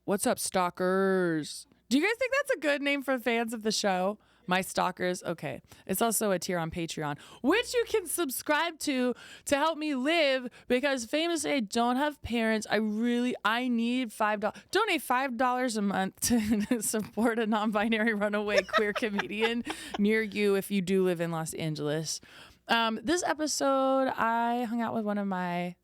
What's up, stalkers? Do you guys think that's a good name for fans of the show? My stalkers. Okay. It's also a tier on Patreon, which you can subscribe to help me live, because famously I don't have parents. I need $5. Donate $5 a month to support a non-binary runaway queer comedian near you if you do live in Los Angeles. This episode, I hung out with one of my,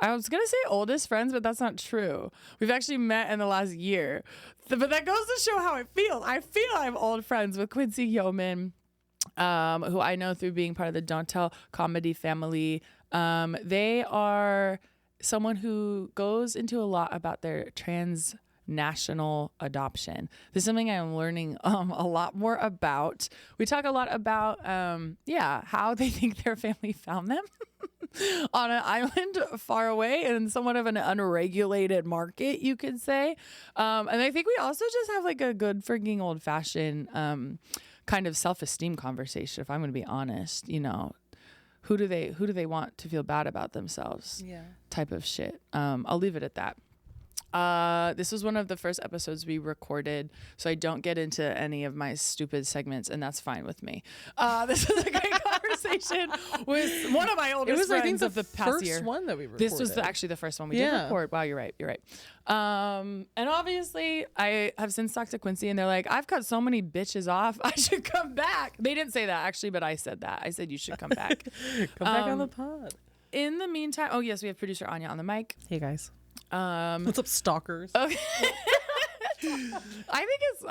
I was going to say oldest friends, but that's not true. We've actually met in the last year. But that goes to show how I feel. I feel I'm old friends with Quincy Yeoman, who I know through being part of the Don't Tell comedy family. They are someone who goes into a lot about their transnational adoption. This is something I'm learning a lot more about. We talk a lot about, how they think their family found them. On an island far away and somewhat of an unregulated market, you could say. And I think we also just have like a good freaking old fashioned kind of self-esteem conversation, if I'm going to be honest. You know, who do they want to feel bad about themselves? Yeah. Type of shit. I'll leave it at that. This was one of the first episodes we recorded, so I don't get into any of my stupid segments, and that's fine with me. This is a great conversation with one of my oldest friends of the past year. It was, I think, the first one that we recorded. This was actually the first one we did record. Wow, you're right. And obviously, I have since talked to Quincy, and they're like, I've cut so many bitches off, I should come back. They didn't say that, actually, but I said that. I said, you should come back. Come back on the pod. In the meantime, oh, yes, we have producer Anya on the mic. Hey, guys. What's up, stalkers? Okay. I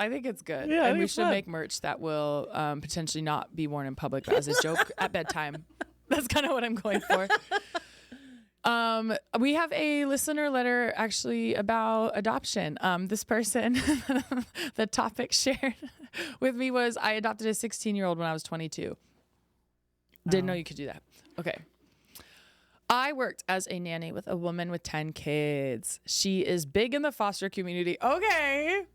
think it's good. Yeah, and we should make merch that will potentially not be worn in public, but as a joke at bedtime. That's kind of what I'm going for. We have a listener letter actually about adoption. This person, the topic shared with me was, I adopted a 16-year-old when I was 22. Didn't know you could do that. Okay. I worked as a nanny with a woman with 10 kids. She is big in the foster community. Okay.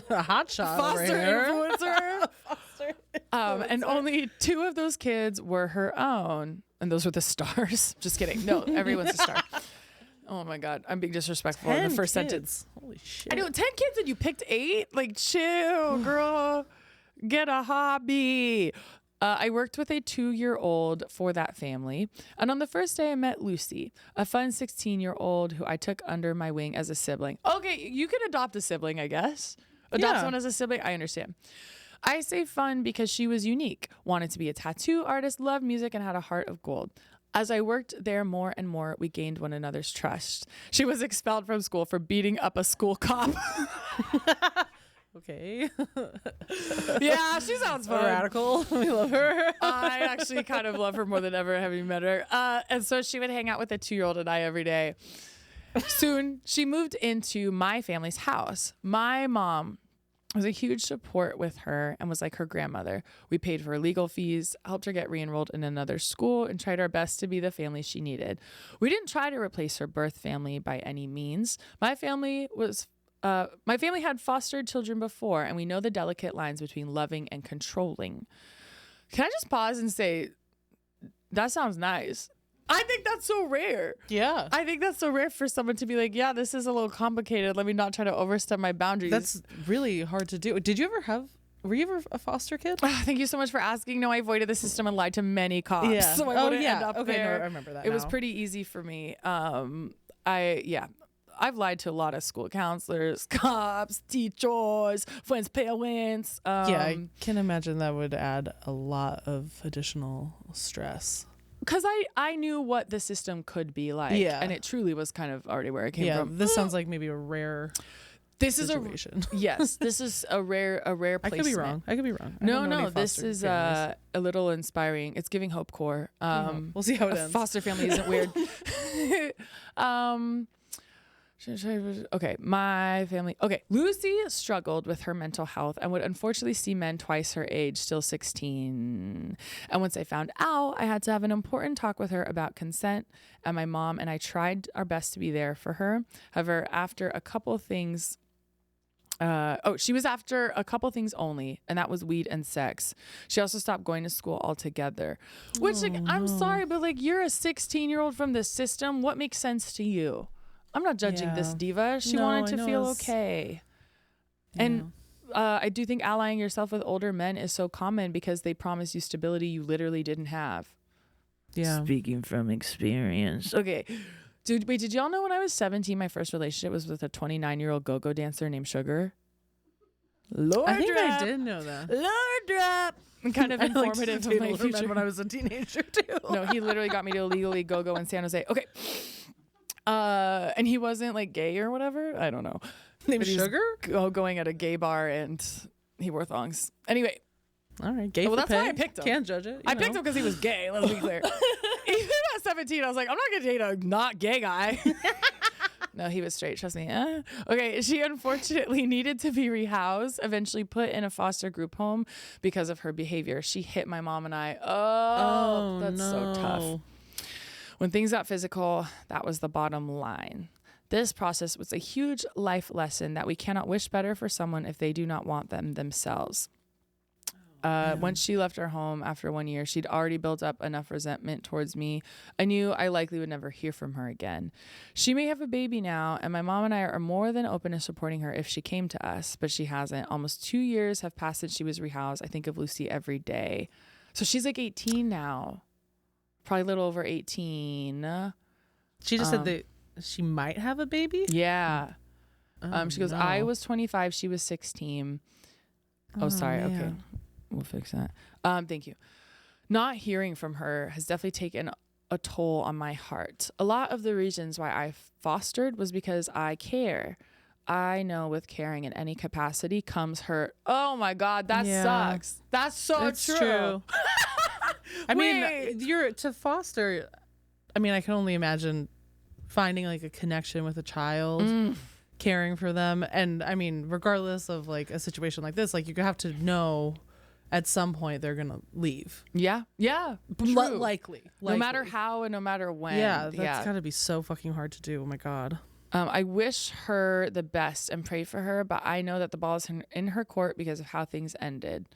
A hot shot. Foster influencer. Foster influencer. And only 2 of those kids were her own. And those were the stars. Just kidding. No, everyone's a star. Oh my God. I'm being disrespectful in the first sentence. Holy shit. I know, 10 kids and you picked 8? Like, chill, girl. Get a hobby. I worked with a 2-year-old for that family. And on the first day I met Lucy, a fun 16-year-old who I took under my wing as a sibling. Okay, you can adopt a sibling, I guess. Adopt someone as a sibling, I understand. I say fun because she was unique, wanted to be a tattoo artist, loved music, and had a heart of gold. As I worked there more and more, we gained one another's trust. She was expelled from school for beating up a school cop. Okay. Yeah, she sounds fun. Radical. We love her. I actually kind of love her more than ever, having met her. And so she would hang out with a 2-year-old and I every day. Soon, she moved into my family's house. My mom was a huge support with her and was like her grandmother. We paid for her legal fees, helped her get re-enrolled in another school, and tried our best to be the family she needed. We didn't try to replace her birth family by any means. My family had fostered children before, and we know the delicate lines between loving and controlling. Can I just pause and say, that sounds nice. I think that's so rare. Yeah. I think that's so rare for someone to be like, yeah, this is a little complicated. Let me not try to overstep my boundaries. That's really hard to do. Were you ever a foster kid? Thank you so much for asking. No, I avoided the system and lied to many cops. Yeah. So I wouldn't end up there. No, I remember that. It was pretty easy for me. I've lied to a lot of school counselors, cops, teachers, friends' parents. I can imagine that would add a lot of additional stress. Because I knew what the system could be like. Yeah. And it truly was kind of already where I came from. This sounds like maybe a rare situation. Yes, this is a rare placement. I could be wrong. No, this is a little inspiring. It's giving hope core. We'll see how it ends. Foster family isn't weird. Okay, my family. Okay, Lucy struggled with her mental health and would unfortunately see men twice her age, still 16. And once I found out, I had to have an important talk with her about consent. And my mom and I tried our best to be there for her. However, after a couple things, she was after a couple things only, and that was weed and sex. She also stopped going to school altogether. Which, I'm sorry, but like, you're a 16-year-old from the system. What makes sense to you? I'm not judging this Yeah. diva. She No, wanted I to know feel it's- okay. Yeah. And I do think allying yourself with older men is so common because they promise you stability you literally didn't have. Yeah. Speaking from experience. Okay. Dude, wait, did y'all know when I was 17, my first relationship was with a 29-year-old go-go dancer named Sugar? Lord I think drop. I did know that. Lord drop. Kind of I liked to informative date of my older men future. when I was a teenager too. No, he literally got me to illegally go in San Jose. Okay. And he wasn't like gay or whatever. I don't know. Named But he was Sugar? going at a gay bar and he wore thongs. Anyway, All right, gay well, for that's why pay. I picked him. Can't judge it. I picked him because he was gay. Let's be clear. Even at 17, I was like, I'm not gonna date a not gay guy. No, he was straight. Trust me. Okay, she unfortunately needed to be rehoused, eventually put in a foster group home because of her behavior. She hit my mom and I. Oh, that's so tough. When things got physical, that was the bottom line. This process was a huge life lesson that we cannot wish better for someone if they do not want them themselves. Once she left her home after 1 year, she'd already built up enough resentment towards me. I knew I likely would never hear from her again. She may have a baby now, and my mom and I are more than open to supporting her if she came to us, but she hasn't. Almost 2 years have passed since she was rehoused. I think of Lucy every day. So she's like 18 now. Probably a little over 18. She just said that she might have a baby? Yeah. She goes, no. I was 25. She was 16. Oh, sorry. man. Okay. We'll fix that. Thank you. Not hearing from her has definitely taken a toll on my heart. A lot of the reasons why I fostered was because I care. I know with caring in any capacity comes hurt. Oh my God, that sucks. That's so true. I mean, Wait. you're to foster. I mean, I can only imagine finding like a connection with a child, caring for them. And I mean, regardless of like a situation like this, like you have to know at some point they're going to leave. Yeah. Yeah. Likely. No matter how and no matter when. Yeah, that's got to be so fucking hard to do. Oh my God. I wish her the best and pray for her, but I know that the ball is in her court because of how things ended.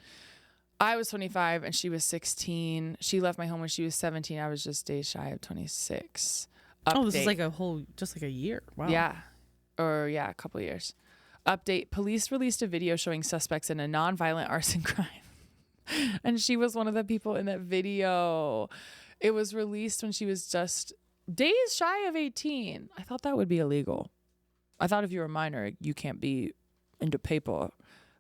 I was 25 and she was 16. She left my home when she was 17. I was just days shy of 26. Oh, this is Update. like just like a year. Wow. Yeah. A couple years. Update. Police released a video showing suspects in a non-violent arson crime. And she was one of the people in that video. It was released when she was just days shy of 18. I thought that would be illegal. I thought if you were a minor, you can't be into paper.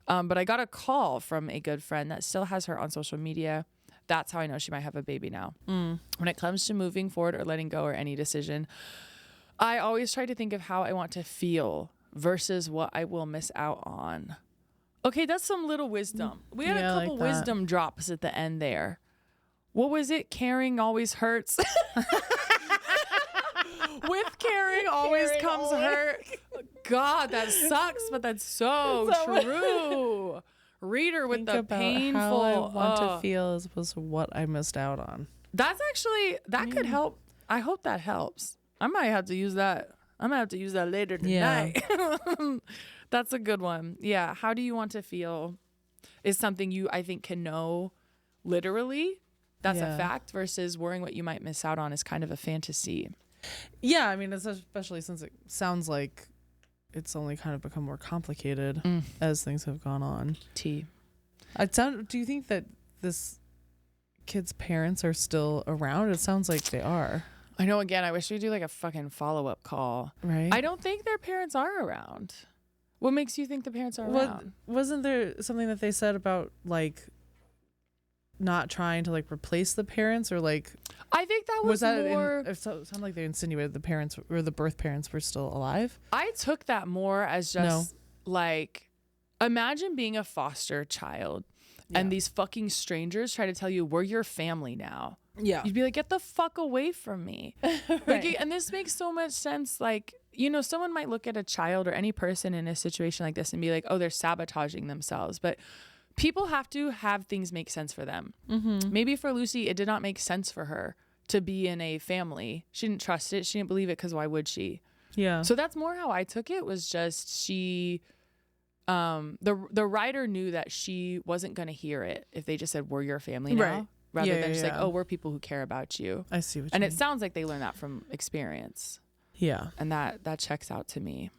But I got a call from a good friend that still has her on social media. That's how I know she might have a baby now. When it comes to moving forward or letting go or any decision, I always try to think of how I want to feel versus what I will miss out on. Okay, that's some little wisdom. We had a couple like that. wisdom drops at the end there. What was it? Caring always hurts. With caring always comes hurt. God, that sucks, but that's so true. Reader with Think the about painful. how I want to feel as opposed to what I missed out on. That's actually could help. I hope that helps. I might have to use that. I'm gonna have to use that later tonight. That's a good one. Yeah. How do you want to feel is something you, I think, can know literally. That's a fact versus worrying what you might miss out on is kind of a fantasy. Yeah, I mean, especially since it sounds like it's only kind of become more complicated as things have gone on. Do you think that this kid's parents are still around? It sounds like they are. I know, again, I wish we'd do like a fucking follow-up call. Right. I don't think their parents are around. What makes you think the parents are around? Wasn't there something that they said about like not trying to like replace the parents or like I think that was more. It sounded like they insinuated the parents or the birth parents were still alive. I took that more as just like, imagine being a foster child and these fucking strangers try to tell you we're your family now. Yeah. You'd be like, get the fuck away from me. Like, and this makes so much sense. Like, you know, someone might look at a child or any person in a situation like this and be like, oh, they're sabotaging themselves. But people have to have things make sense for them. Maybe for Lucy, it did not make sense for her to be in a family. She didn't trust it. She didn't believe it because why would she? Yeah. So that's more how I took it, was just she, the writer knew that she wasn't going to hear it if they just said, we're your family now. Right. Rather than just like, oh, we're people who care about you. I see what you And mean. it sounds like they learned that from experience. Yeah. And that checks out to me.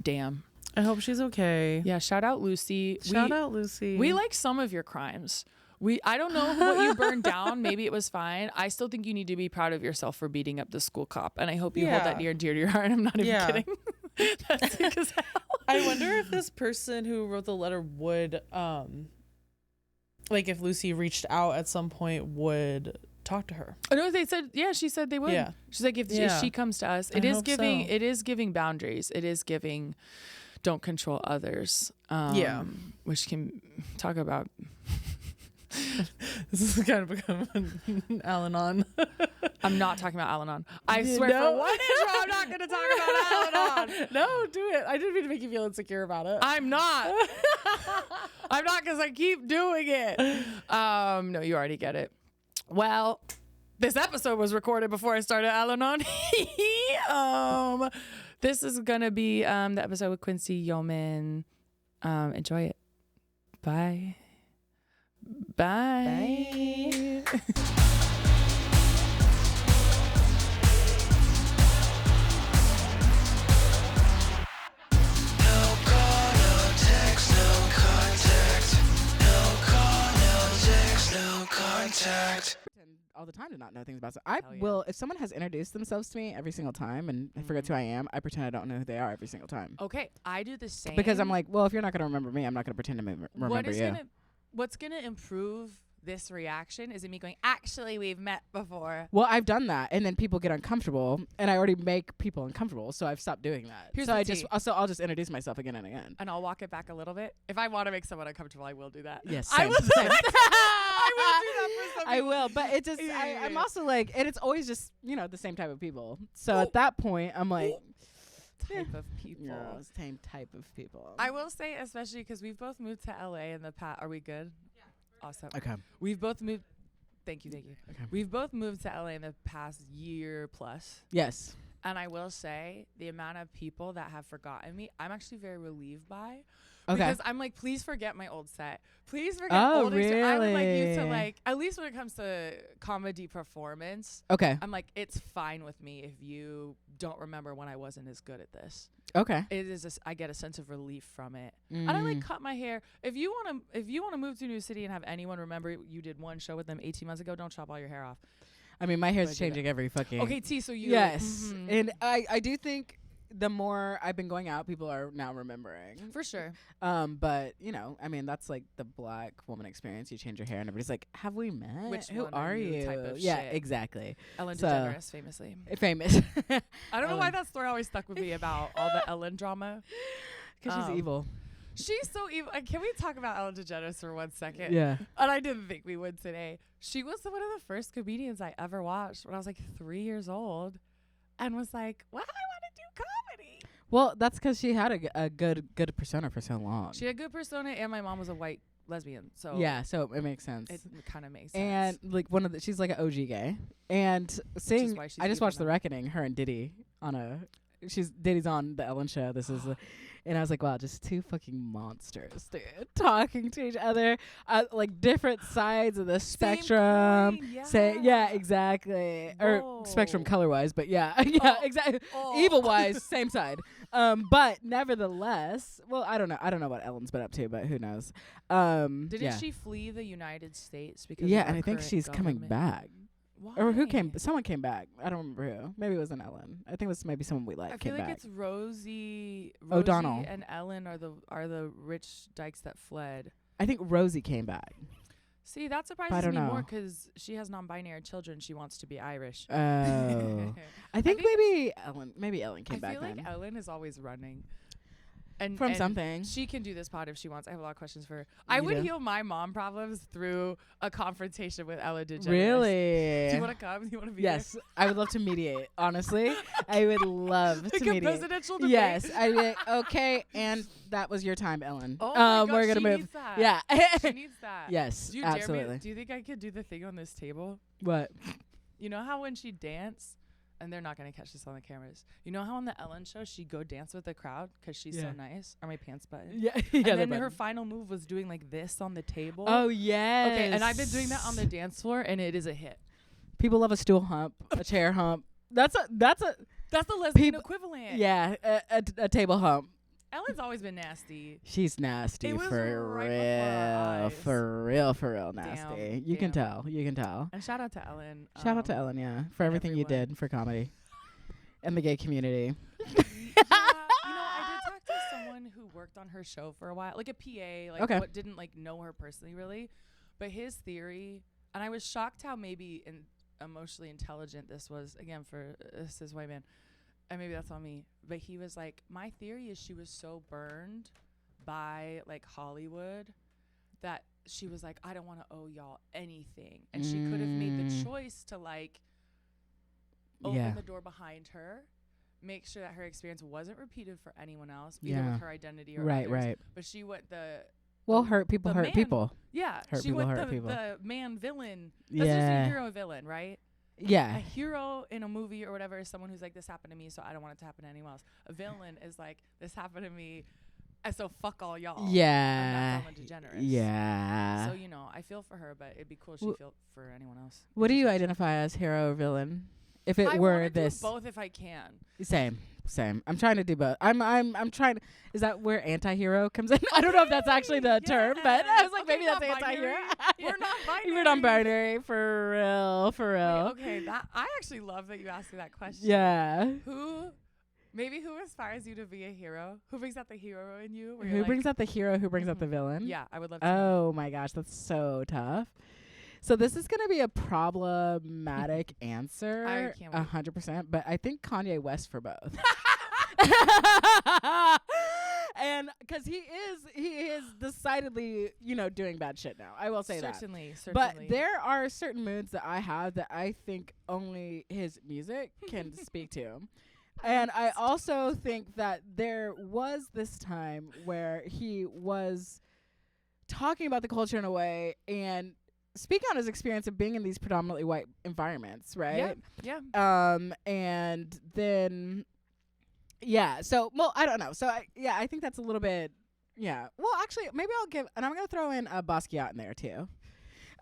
Damn. I hope she's okay. Yeah, shout out Lucy. Shout out Lucy. We like some of your crimes. I don't know what you burned down. Maybe it was fine. I still think you need to be proud of yourself for beating up the school cop. And I hope you hold that near and dear to your heart. I'm not even kidding. That's sick as hell. I wonder if this person who wrote the letter would, like if Lucy reached out at some point, would talk to her. Oh, no, they said, she said they would. Yeah. She's like, if she comes to us, it is giving boundaries. It is giving don't control others. Which can talk about. This is kind of become an Al-Anon. I'm not talking about Al-Anon. I swear for one intro, I'm not going to talk about Al-Anon. No, do it. I didn't mean to make you feel insecure about it. I'm not. I'm not because I keep doing it. No, you already get it. Well, this episode was recorded before I started Al-Anon. This is going to be the episode with Quincy, Yeoman. Enjoy it. Bye. Bye. All the time to not know things about I will, if someone has introduced themselves to me every single time and I forget who I am, I pretend I don't know who they are every single time. Okay, I do the same. Because I'm like, well, if you're not going to remember me, I'm not going to pretend to remember you. What's going to improve this reaction is it me going, actually, we've met before. Well, I've done that, and then people get uncomfortable, and I already make people uncomfortable, so I've stopped doing that. I'll just introduce myself again and again. And I'll walk it back a little bit. If I want to make someone uncomfortable, I will do that. Yes, I will do that for some people. I will, but it just, I'm also like, and it's always just, the same type of people. So at that point, I'm like, type of people. Yeah, same type of people. I will say, especially because we've both moved to LA in the past. Are we good? Yeah. Awesome. Okay. We've both moved. Thank you. Okay. We've both moved to LA in the past year plus. Yes. And I will say the amount of people that have forgotten me, I'm actually very relieved by. Okay. Because I'm like, please forget my old set. Please forget old experience. I would like you to like, at least when it comes to comedy performance. Okay. I'm like, it's fine with me if you don't remember when I wasn't as good at this. Okay. It is. I get a sense of relief from it, and I like cut my hair. If you want to move to a new city and have anyone remember you did one show with them 18 months ago, don't chop all your hair off. I mean, my hair's changing every fucking. Okay, T. So you. Yes, and I do think the more I've been going out, people are now remembering. For sure. But I mean, that's like the black woman experience. You change your hair, and everybody's like, "Have we met? Who are you?" Type of yeah, shit. Exactly. Ellen DeGeneres, famously. Famous. I don't know why that story always stuck with me about all the Ellen drama. Because she's evil. She's so evil. Can we talk about Ellen DeGeneres for 1 second? Yeah. And I didn't think we would today. She was one of the first comedians I ever watched when I was like 3 years old, and was like, "Well, I want to do comedy." Well, that's because she had a good persona for so long. She had a good persona, and my mom was a white lesbian, so yeah, so it makes sense. It kind of makes sense. And like she's like an OG gay, and seeing I just watched The Reckoning, her and Diddy Diddy's on the Ellen show. This is. And I was like, wow, just two fucking monsters, dude, talking to each other, like different sides of the spectrum. Yeah, exactly. Whoa. Or spectrum color-wise, but yeah, exactly. Evil-wise, same side. But nevertheless, well, I don't know what Ellen's been up to, but who knows? Didn't she flee the United States because? Yeah, and I think she's coming back. Why? Or who came? Someone came back. I don't remember who. Maybe it wasn't Ellen. I think it was maybe someone we like. I feel like back. it's Rosie O'Donnell and Ellen are the rich dykes that fled. I think Rosie came back. See, that surprises me more because she has non-binary children. She wants to be Irish. Oh, I think maybe Ellen came back. I feel like Ellen is always running. And something. She can do this pod if she wants. I have a lot of questions for her. I would heal my mom problems through a confrontation with Ellen DeGeneres. Really? Do you want to come? Do you want to be Yes. I would love to mediate, honestly. I would love to mediate. Like a presidential debate? Yes. I'd be like, okay, and that was your time, Ellen. Oh my God, we're gonna move. Needs that. Yeah. She needs that. Yes, do you absolutely. Dare me? Do you think I could do the thing on this table? What? You know how when she danced, and they're not going to catch this on the cameras. You know how on the Ellen show, she'd go dance with the crowd because she's so nice? Are my pants buttoned? Yeah. And then her final move was doing like this on the table. Oh, yes. Okay, and I've been doing that on the dance floor, and it is a hit. People love a stool hump, a chair hump. That's a That's the lesbian equivalent. Yeah, a table hump. Ellen's always been nasty. She's nasty for real. For real nasty. You can tell. And shout out to Ellen. Shout out to Ellen, yeah, for everything you did for comedy and the gay community. I did talk to someone who worked on her show for a while, like a PA, like what didn't like know her personally really, but his theory, and I was shocked how maybe emotionally intelligent this was, again, for a cis white man. And maybe that's on me. But he was like, my theory is she was so burned by like Hollywood that she was like, I don't want to owe y'all anything. And she could have made the choice to like open the door behind her, make sure that her experience wasn't repeated for anyone else, either with her identity or others. Right. But she went hurt people hurt people. Yeah. Hurt she people went hurt people. the man villain. That's just a hero and villain, right? Yeah. A hero in a movie or whatever is someone who's like, this happened to me, so I don't want it to happen to anyone else. A villain is like, this happened to me, and so fuck all y'all. Yeah. And that's Ellen DeGeneres. Yeah. So, I feel for her, but it'd be cool if she felt for anyone else. What do you identify as, hero or villain? If it were this. I want to do both if I can. Same. I'm trying to do both. I'm trying to. Is that where anti-hero comes in? I don't know if that's actually the term, but I was like, maybe that's anti-hero. We're not binary. We're non-binary for real. Wait, okay, I actually love that you asked me that question. Yeah. Who inspires you to be a hero? Who brings out the hero in you? Who brings out the hero? Who brings out the villain? Yeah, I would love to know. Oh my gosh, that's so tough. So this is going to be a problematic answer. I can't wait. 100%, but I think Kanye West for both. And because he is decidedly, doing bad shit now. I will say certainly. But there are certain moods that I have that I think only his music can speak to. And I also think that there was this time where he was talking about the culture in a way and speaking on his experience of being in these predominantly white environments, right? Yeah. And then, so, well, I don't know. So, I think that's a little bit, Well, actually, maybe and I'm going to throw in Basquiat in there, too.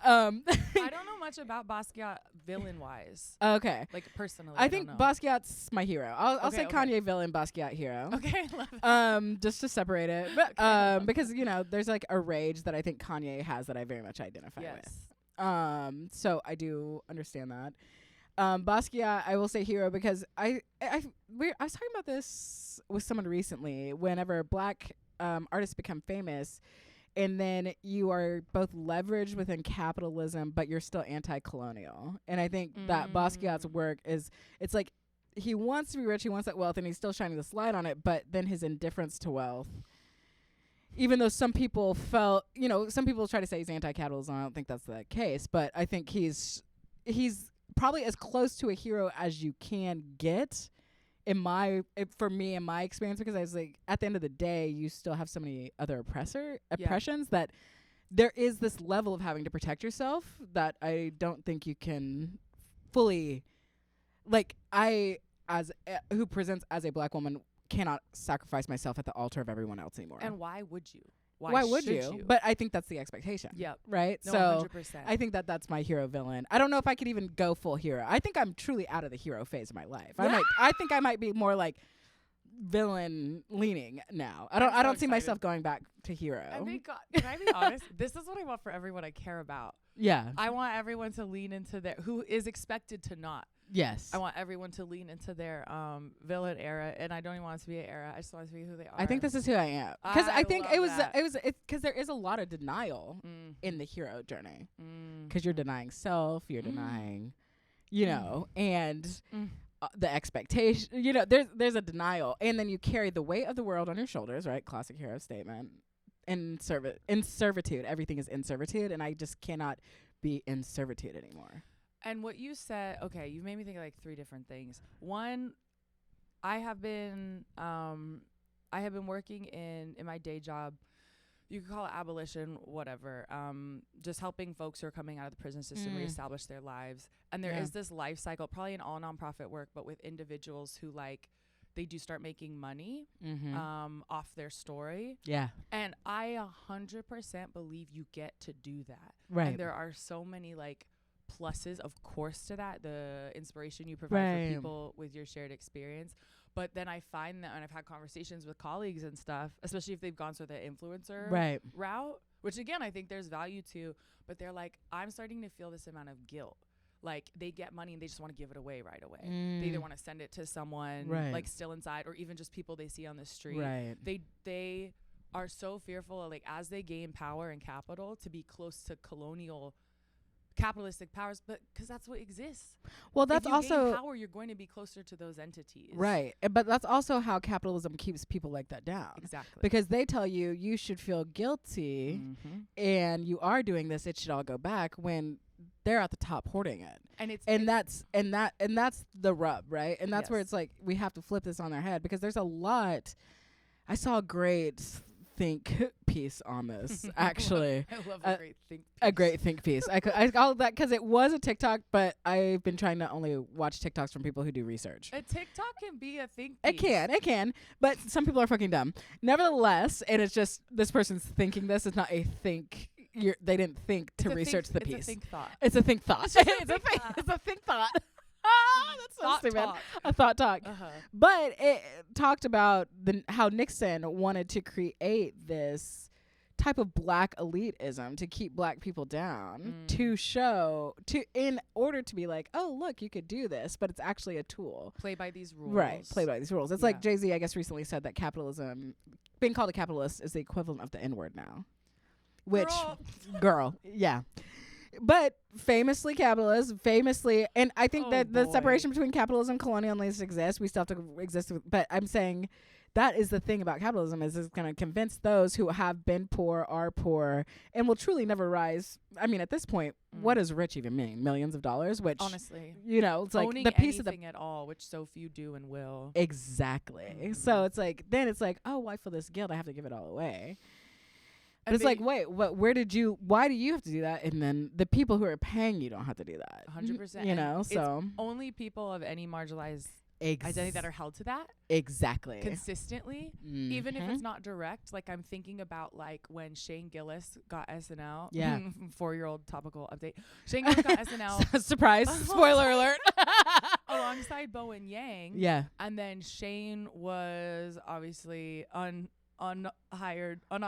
I don't know much about Basquiat villain-wise. Okay. Like, personally. I think Basquiat's my hero. I'll say Kanye villain, Basquiat hero. Okay, love that. Just to separate it. But because, there's like a rage that I think Kanye has that I very much identify with. So I do understand that. Basquiat, I will say hero because I was talking about this with someone recently. Whenever black artists become famous, and then you are both leveraged within capitalism, but you're still anti-colonial. And I think that Basquiat's work it's like he wants to be rich, he wants that wealth, and he's still shining this light on it, but then his indifference to wealth. Even though some people some people try to say he's anti-capitalism, I don't think that's the case, but I think he's probably as close to a hero as you can get for me in my experience, because I was like, at the end of the day, you still have so many other oppressions that there is this level of having to protect yourself that I don't think you can fully, like, who presents as a black woman cannot sacrifice myself at the altar of everyone else anymore. And why would you? Why would you? But I think that's the expectation. Yep. Right? No, so 100%. I think that's my hero villain. I don't know if I could even go full hero. I think I'm truly out of the hero phase of my life. I think I might be more like villain leaning now. I don't see myself going back to hero. Can I be honest? This is what I want for everyone I care about. Yeah. I want everyone to lean into who is expected to not. Yes. I want everyone to lean into their villain era, and I don't even want it to be an era. I just want it to be who they are. I think this is who I am, because I think it was because there is a lot of denial in the hero journey, because you're denying self, you're denying, and the expectation. There's a denial, and then you carry the weight of the world on your shoulders. Right, classic hero statement. In servitude, everything is in servitude, and I just cannot be in servitude anymore. And what you said, okay, you made me think of like 3 different things. One, I have been working in my day job. You could call it abolition, whatever. Just helping folks who are coming out of the prison system reestablish their lives. And there is this life cycle, probably in all nonprofit work, but with individuals who they do start making money off their story. Yeah. And I 100% believe you get to do that. Right. And there are so many pluses, of course, to that, the inspiration you provide for people with your shared experience. But then I find that, and I've had conversations with colleagues and stuff, especially if they've gone through the influencer route, which again, I think there's value to, but they're like, I'm starting to feel this amount of guilt. Like they get money and they just want to give it away right away. They either want to send it to someone like still inside, or even just people they see on the street. They are so fearful of, like, as they gain power and capital, to be close to colonial capitalistic powers, but because that's what exists. Well, that's if you also gain power, you're going to be closer to those entities, right? But that's also how capitalism keeps people like that down. Exactly, because they tell you should feel guilty, and you are doing this. It should all go back when they're at the top hoarding it, and that's the rub, right? And that's where it's like we have to flip this on their head, because there's a lot. I saw a great think piece on this, actually. I love a great think piece. A great think piece. I call it that because it was a TikTok, but I've been trying to only watch TikToks from people who do research. A TikTok can be a think piece. It can, but some people are fucking dumb. Nevertheless, and it's just this person's thinking this. It's not a think. They didn't think to research the piece. It's a think thought. It's a think thought. It's a think thought. That's so stupid. Talk. A thought talk. But it talked about how Nixon wanted to create this type of black elitism to keep black people down, in order to be like, oh, look, you could do this, but it's actually a tool. Play by these rules. Right. Play by these rules. It's like Jay-Z, I guess, recently said that capitalism, being called a capitalist, is the equivalent of the N-word now. Which, girl, yeah. But famously capitalist, and I think that the separation between capitalism and colonialism exists. We still have to exist. But I'm saying that is the thing about capitalism, is it's going to convince those who have been poor, are poor, and will truly never rise. I mean, at this point, what does rich even mean? Millions of dollars? Which, honestly, it's like owning the piece of anything at all, which so few do and will. Exactly. So it's like, then it's like, oh, why feel this guilt? I have to give it all away. But it's like, wait, why do you have to do that? And then the people who are paying you don't have to do that. 100%. So it's only people of any marginalized identity that are held to that. Exactly. Consistently. Even if it's not direct. Like, I'm thinking about, like, when Shane Gillis got SNL. Yeah. 4-year-old topical update. Shane Gillis got SNL. Surprise. Spoiler alert. Alongside Bowen Yang. Yeah. And then Shane was obviously unauditioned.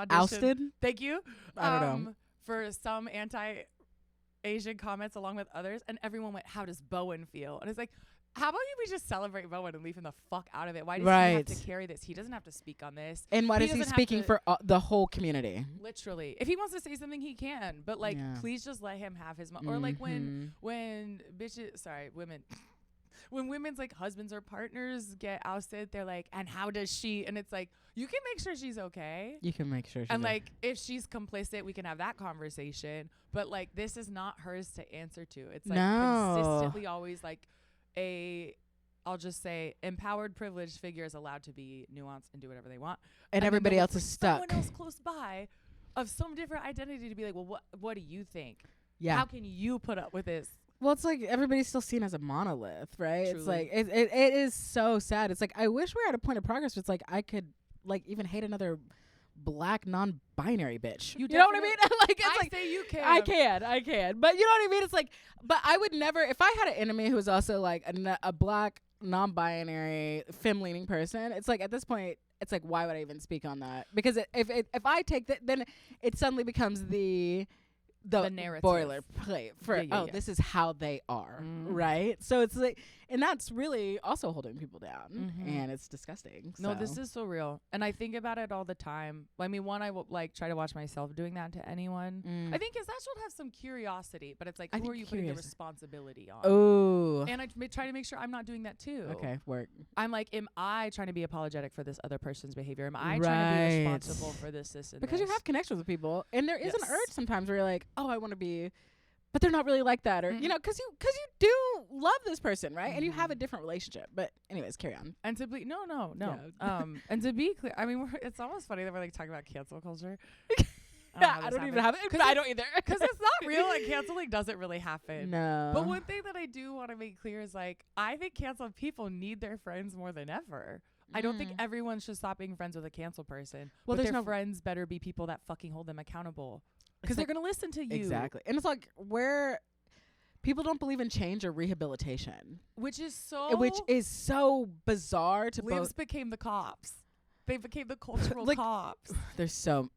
Ousted? Thank you. I don't know. For some anti-Asian comments along with others. And everyone went, how does Bowen feel? And it's like, how about we just celebrate Bowen and leave him the fuck out of it? Why does he have to carry this? He doesn't have to speak on this. And why is he speaking for the whole community? Literally. If he wants to say something, he can. But, like, please just let him have his or, like, when women... When women's, like, husbands or partners get ousted, they're like, and how does she? And it's like, you can make sure she's okay. You can make sure she's and, like, if she's complicit, we can have that conversation. But, like, this is not hers to answer to. It's, like, consistently always, like, I'll just say, empowered, privileged figure is allowed to be nuanced and do whatever they want. And everybody else is stuck. Someone else close by of some different identity to be like, well, what do you think? Yeah. How can you put up with this? Well, it's like everybody's still seen as a monolith, right? Truly. It's like it is so sad. It's like I wish we were at a point of progress where it's like I could, like, even hate another black non-binary bitch. You know what I mean? Like, it's like say you can. I can. But you know what I mean? It's like, but I would never, if I had an enemy who was also like a black non-binary femme-leaning person. It's like at this point, it's like, why would I even speak on that? Because if I take that, then it suddenly becomes the narrative boilerplate for this is how they are, right? So it's like, and that's really also holding people down, and it's disgusting. No, this is so real, and I think about it all the time. I mean, I will like try to watch myself doing that to anyone. I think because that should have some curiosity, but it's like, who are you putting the responsibility on? Oh, and I try to make sure I'm not doing that too. Okay, work. I'm like, am I trying to be apologetic for this other person's behavior? Am I trying to be responsible for this? Because you have connections with people, and there is an urge sometimes where you're like, oh, I want to be, but they're not really like that, or you know, because you do love this person, right? And you have a different relationship. But anyways, carry on. And to be no. And to be clear, I mean, it's almost funny that we're like talking about cancel culture. I don't even have it. I don't either. Because it's not real, and canceling doesn't really happen. No. But one thing that I do want to make clear is, like, I think canceled people need their friends more than ever. I don't think everyone should stop being friends with a cancel person. Well, but their friends better be people that fucking hold them accountable. Because they're going to listen to you. Exactly. And it's like, people don't believe in change or rehabilitation, which is so bizarre to libs both. became the cops. They became the cultural Like, cops. There's so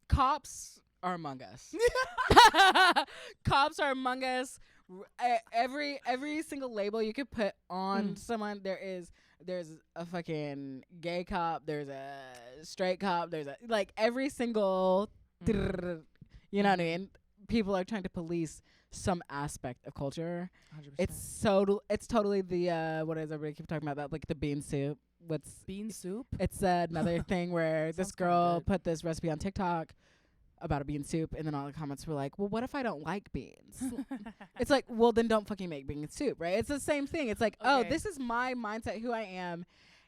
cops are among us. Cops are among us. Every single label you could put on someone, there's a fucking gay cop, there's a straight cop, there's a every single you know what I mean? People are trying to police some aspect of culture. 100%. It's totally the what is everybody keep talking about that, like the bean soup. What's bean soup? It's another thing where this Sounds kinda girl good. put this recipe on TikTok about a bean soup, and then all the comments were like, well, what if I don't like beans? It's like, well, then don't fucking make bean soup, right? It's the same thing. It's like, oh, this is my mindset, who I am,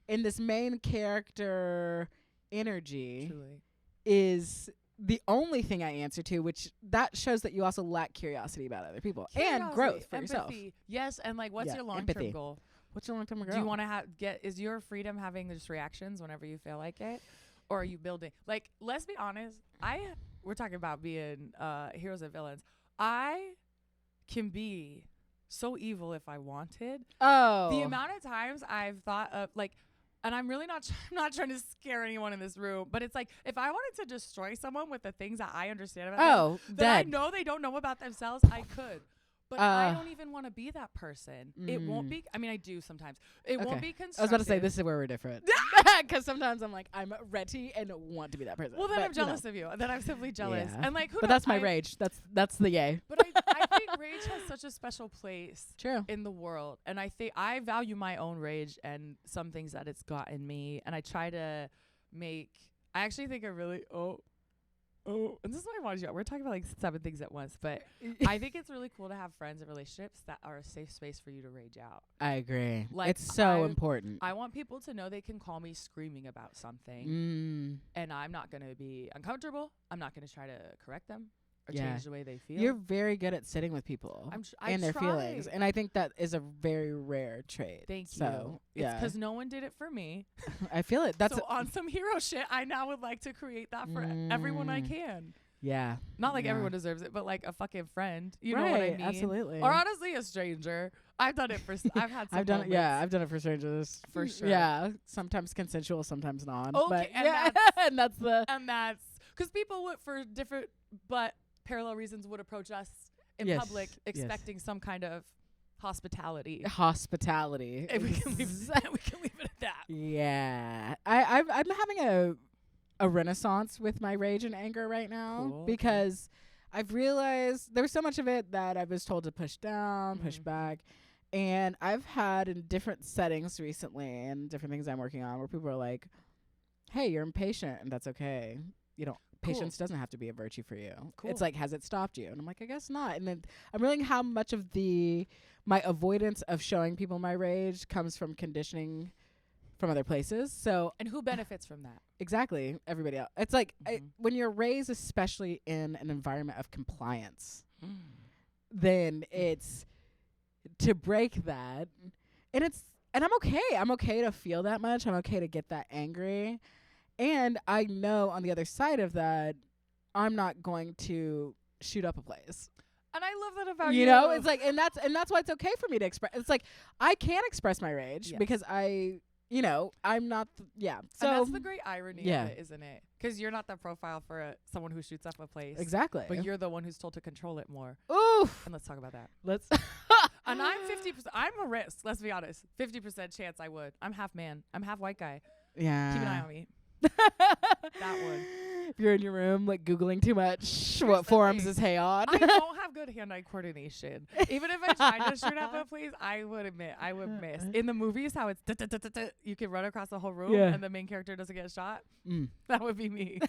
and this main character energy Truly. is the only thing I answer to, which that shows that you also lack curiosity about other people and growth for yourself. Yes, and what's your long-term goal? What's your long-term goal? Do you want to is your freedom having just reactions whenever you feel like it? Or are you building? Let's be honest. We're talking about being heroes and villains. I can be so evil if I wanted. Oh. The amount of times I've thought of and I'm really not I'm not trying to scare anyone in this room, but it's if I wanted to destroy someone with the things that I understand about them, that I know they don't know about themselves, I could. But I don't even want to be that person. It won't be. I mean, I do sometimes. It won't be constructive. I was about to say, this is where we're different. Because sometimes I'm ready and want to be that person. Well, then I'm jealous of you. Then I'm simply jealous. Yeah. And who but knows? that's my rage. That's the yay. But I think rage has such a special place in the world. And I think I value my own rage and some things that it's gotten me. And I try to I actually think and this is what I wanted to do. We're talking about 7 things at once, but I think it's really cool to have friends and relationships that are a safe space for you to rage out. I agree. It's so important. I want people to know they can call me screaming about something, and I'm not going to be uncomfortable. I'm not going to try to correct them or change the way they feel. You're very good at sitting with people and their feelings, and I think that is a very rare trait. Thank you. It's because no one did it for me. I feel it. That's on some hero shit. I now would like to create that for everyone I can. Yeah. Not everyone deserves it, but a fucking friend. You know what I mean? Absolutely. Or honestly, a stranger. I've done it for. I've had. Some I've done it. Yeah, I've done it for strangers for sure. Yeah, sometimes consensual, sometimes non. Okay, but and that's because people would for different but parallel reasons would approach us in public expecting some kind of hospitality. If we can leave it at that. Yeah, I'm having a renaissance with my rage and anger right now because I've realized there's so much of it that I was told to push down, push back, and I've had in different settings recently and different things I'm working on where people are like, "Hey, you're impatient, and that's okay. You don't." Patience doesn't have to be a virtue for you. It's has it stopped you? And I'm like, I guess not. And then I'm realizing how much of my avoidance of showing people my rage comes from conditioning from other places. And who benefits from that? Exactly. Everybody else. It's when you're raised, especially in an environment of compliance, then it's to break that. And I'm okay. I'm okay to feel that much. I'm okay to get that angry. And I know on the other side of that, I'm not going to shoot up a place. And I love that about you. You know, it's and that's why it's okay for me to express. It's I can express my rage because I'm not. So and that's the great irony of it, isn't it? Because you're not the profile for someone who shoots up a place. Exactly. But you're the one who's told to control it more. Oof. And let's talk about that. Let's. And I'm 50%. I'm a risk. Let's be honest. 50% chance I would. I'm half man. I'm half white guy. Yeah. Keep an eye on me. That one. If you're in your room Googling too much, what forums is hay on? I don't have good hand-eye coordination. Even if I tried to shoot up a place, I would miss. In the movies, how it's you can run across the whole room and the main character doesn't get shot. That would be me.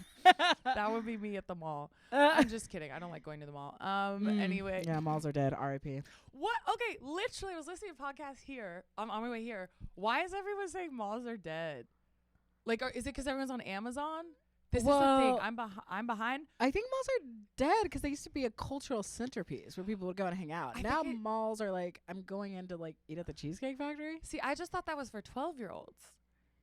That would be me at the mall. I'm just kidding. I don't like going to the mall. Anyway. Yeah, malls are dead. R.I.P. What? Okay, literally, I was listening to a podcast here. On my way here. Why is everyone saying malls are dead? Is it because everyone's on Amazon? This is the thing. I'm behind. I think malls are dead because they used to be a cultural centerpiece where people would go and hang out. Now malls are I'm going in to eat at the Cheesecake Factory. See, I just thought that was for 12-year-olds.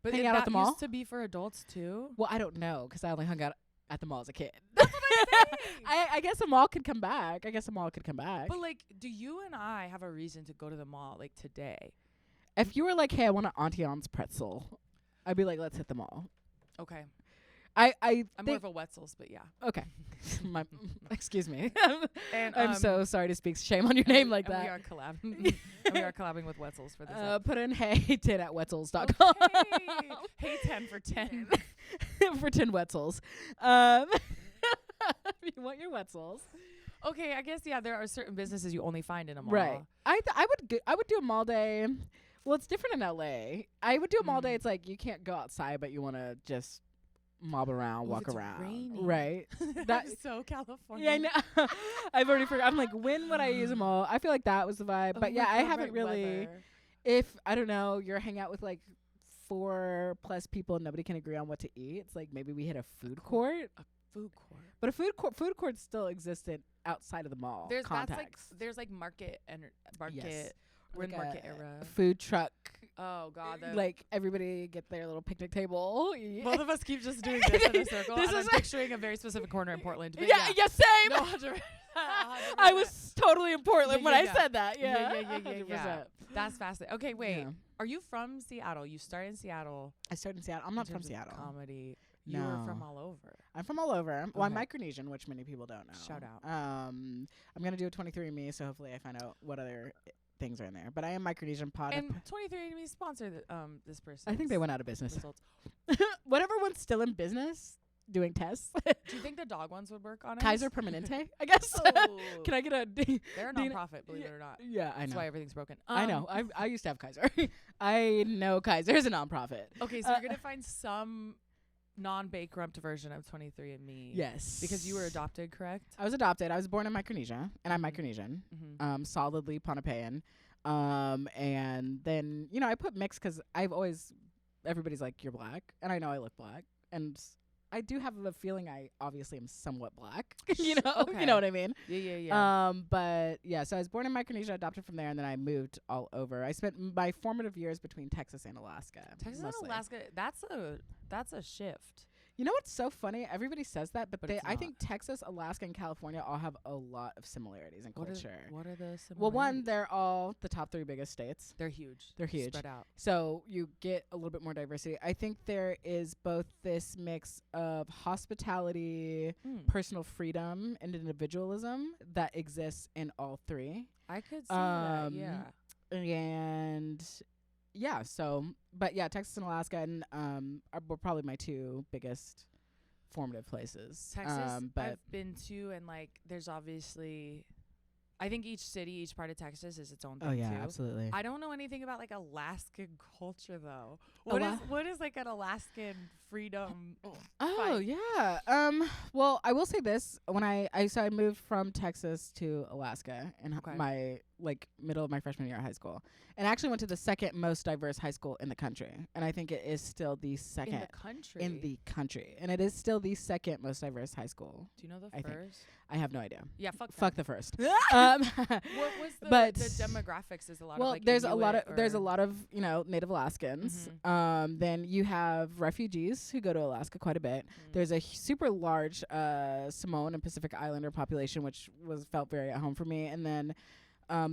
But hang out at the mall? Used to be for adults too. Well, I don't know because I only hung out at the mall as a kid. That's what I'm saying. I guess a mall could come back. But like, do you and I have a reason to go to the mall like today? If you were like, hey, I want an Auntie Anne's pretzel, I'd be like, let's hit the mall. Okay. I'm more of a Wetzel's, but yeah. Okay. Excuse me. And I'm so sorry to speak shame on your name like that. We are collabing. We are collabing with Wetzel's for this. Put in hey 10 at Wetzels.com. Okay. Hey 10 for 10. For 10 Wetzels. If you want your Wetzels. Okay, I guess there are certain businesses you only find in a mall. Right. I would do a mall day. Well, it's different in LA. I would do a mall day. It's like you can't go outside, but you want to just mob around, walk around. Raining. Right. That's so California. Yeah, I know. I've already forgot. I'm like, when would I use a mall? I feel like that was the vibe. But yeah, I haven't really. Weather. If I don't know, you're hanging out with like 4+ people and nobody can agree on what to eat. It's like maybe we hit a food court. Food court. But a food court still existed outside of the mall. There's like market and market. Yes. We're in Like market a era. Food truck. Oh God. Like everybody get their little picnic table. Both of us keep just doing this in a circle. This and is I'm picturing a very specific corner in Portland. But yeah, same. No, 100%. I was totally in Portland when I yeah. said that. Yeah. Yeah. 100%. That's fascinating. Okay, wait. Yeah. Are you from Seattle? You started in Seattle. I started in Seattle. I'm not from Seattle. Comedy. You were from all over. I'm from all over. Well, I'm Okay. Micronesian, which many people don't know. Shout out. I'm gonna do a 23andMe, so hopefully I find out what other things are in there. But I am Micronesian pod. And 23andMe sponsored this person. I think they went out of business. Results. Whatever one's still in business doing tests. Do you think the dog ones would work on it? Kaiser Permanente, I guess. Oh. Can I get a? They're a nonprofit, believe it or not. Yeah, I know. That's why everything's broken. I know. I used to have Kaiser. I know Kaiser is a nonprofit. Okay, so you're gonna find some non-bankrupt version of 23andMe. Yes. Because you were adopted, correct? I was adopted. I was born in Micronesia, and I'm Micronesian. Mm-hmm. Solidly Pohnpeian. And then, I put mixed because everybody's like, you're black. And I know I look black. And I do have a feeling I obviously am somewhat black. You know what I mean? Yeah. But yeah, so I was born in Micronesia, adopted from there, and then I moved all over. I spent my formative years between Texas and Alaska. Texas mostly. and Alaska, that's a shift. You know what's so funny? Everybody says that, but I not. think Texas, Alaska, and California all have a lot of similarities in culture. What are the similarities? Well, one, they're all the top 3 biggest states. They're huge. Spread out. So you get a little bit more diversity. I think there is both this mix of hospitality, personal freedom, and individualism that exists in all 3. I could see that, yeah. And yeah, but yeah, Texas and Alaska and were probably my 2 biggest formative places. Texas, but I've been to, and like, there's obviously, I think each city, each part of Texas is its own thing. Oh yeah, too. Absolutely. I don't know anything about like Alaskan culture though. What is like an Alaskan freedom? Oh fight? Yeah. Well, I will say this: when I moved from Texas to Alaska in my middle of my freshman year of high school, and I actually went to the second most diverse high school in the country, and I think it is still the second in the country, and it is still the second most diverse high school. Do you know the first? I have no idea. Yeah, fuck the first. What was the demographics? Is a lot of like there's a lot of Native Alaskans. Mm-hmm. Then you have refugees who go to Alaska quite a bit. There's a super large Samoan and Pacific Islander population, which felt very at home for me. And then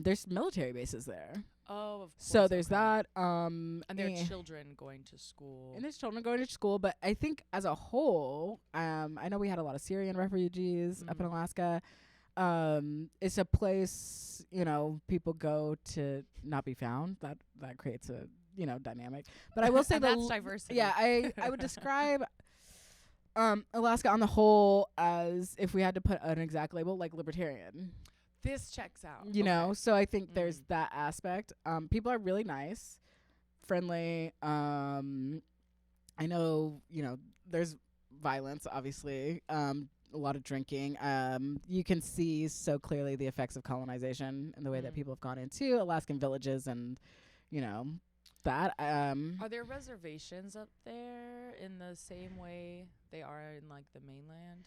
there's military bases there. Oh, of course. So there's that. And there are children going to school. And there's children going to school, but I think as a whole, I know we had a lot of Syrian refugees up in Alaska. It's a place, people go to not be found. That creates a dynamic. But I will say that's diversity. Yeah, I would describe Alaska on the whole as, if we had to put an exact label, like libertarian. This checks out. So I think there's that aspect. People are really nice, friendly. I know, there's violence, obviously. A lot of drinking. You can see so clearly the effects of colonization and the way that people have gone into Alaskan villages and, that. Are there reservations up there in the same way they are in like the mainland?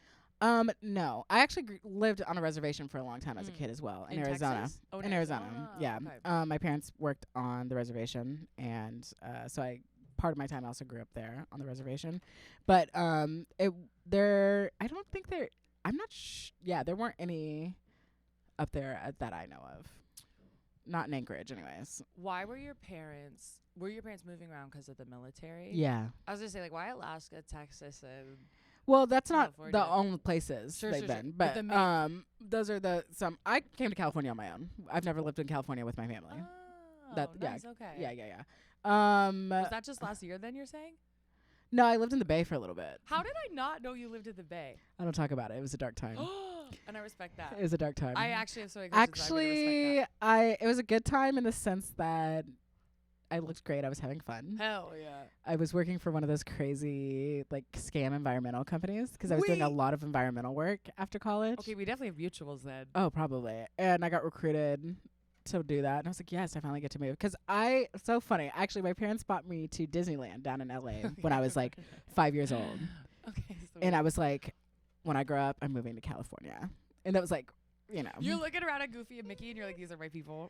No, I actually lived on a reservation for a long time as a kid as well in Arizona. Texas? Oh, in Arizona, yeah. Okay. My parents worked on the reservation, and so part of my time I also grew up there on the reservation. But I don't think I'm not yeah, there weren't any up there that I know of. Not in Anchorage anyways. Why were your parents moving around because of the military? Yeah. I was gonna say, like, why Alaska, Texas, and Well, that's not California. the only places they've been, but those are I came to California on my own. I've never lived in California with my family. Oh, nice. Okay. Yeah. Was that just last year then, you're saying? No, I lived in the Bay for a little bit. How did I not know you lived in the Bay? I don't talk about it. It was a dark time. And I respect that. It was a dark time. I actually have so many Actually, it was a good time in the sense that I looked great. I was having fun. Hell yeah. I was working for one of those crazy like scam environmental companies because I was doing a lot of environmental work after college. Okay, we definitely have mutuals then. Oh, probably. And I got recruited to do that. And I was like, yes, I finally get to move. Because so funny. Actually, my parents brought me to Disneyland down in LA when I was like 5 years old. Okay. And I was like, when I grow up, I'm moving to California. And that was like, You're looking around at Goofy and Mickey and you're like, these are my people.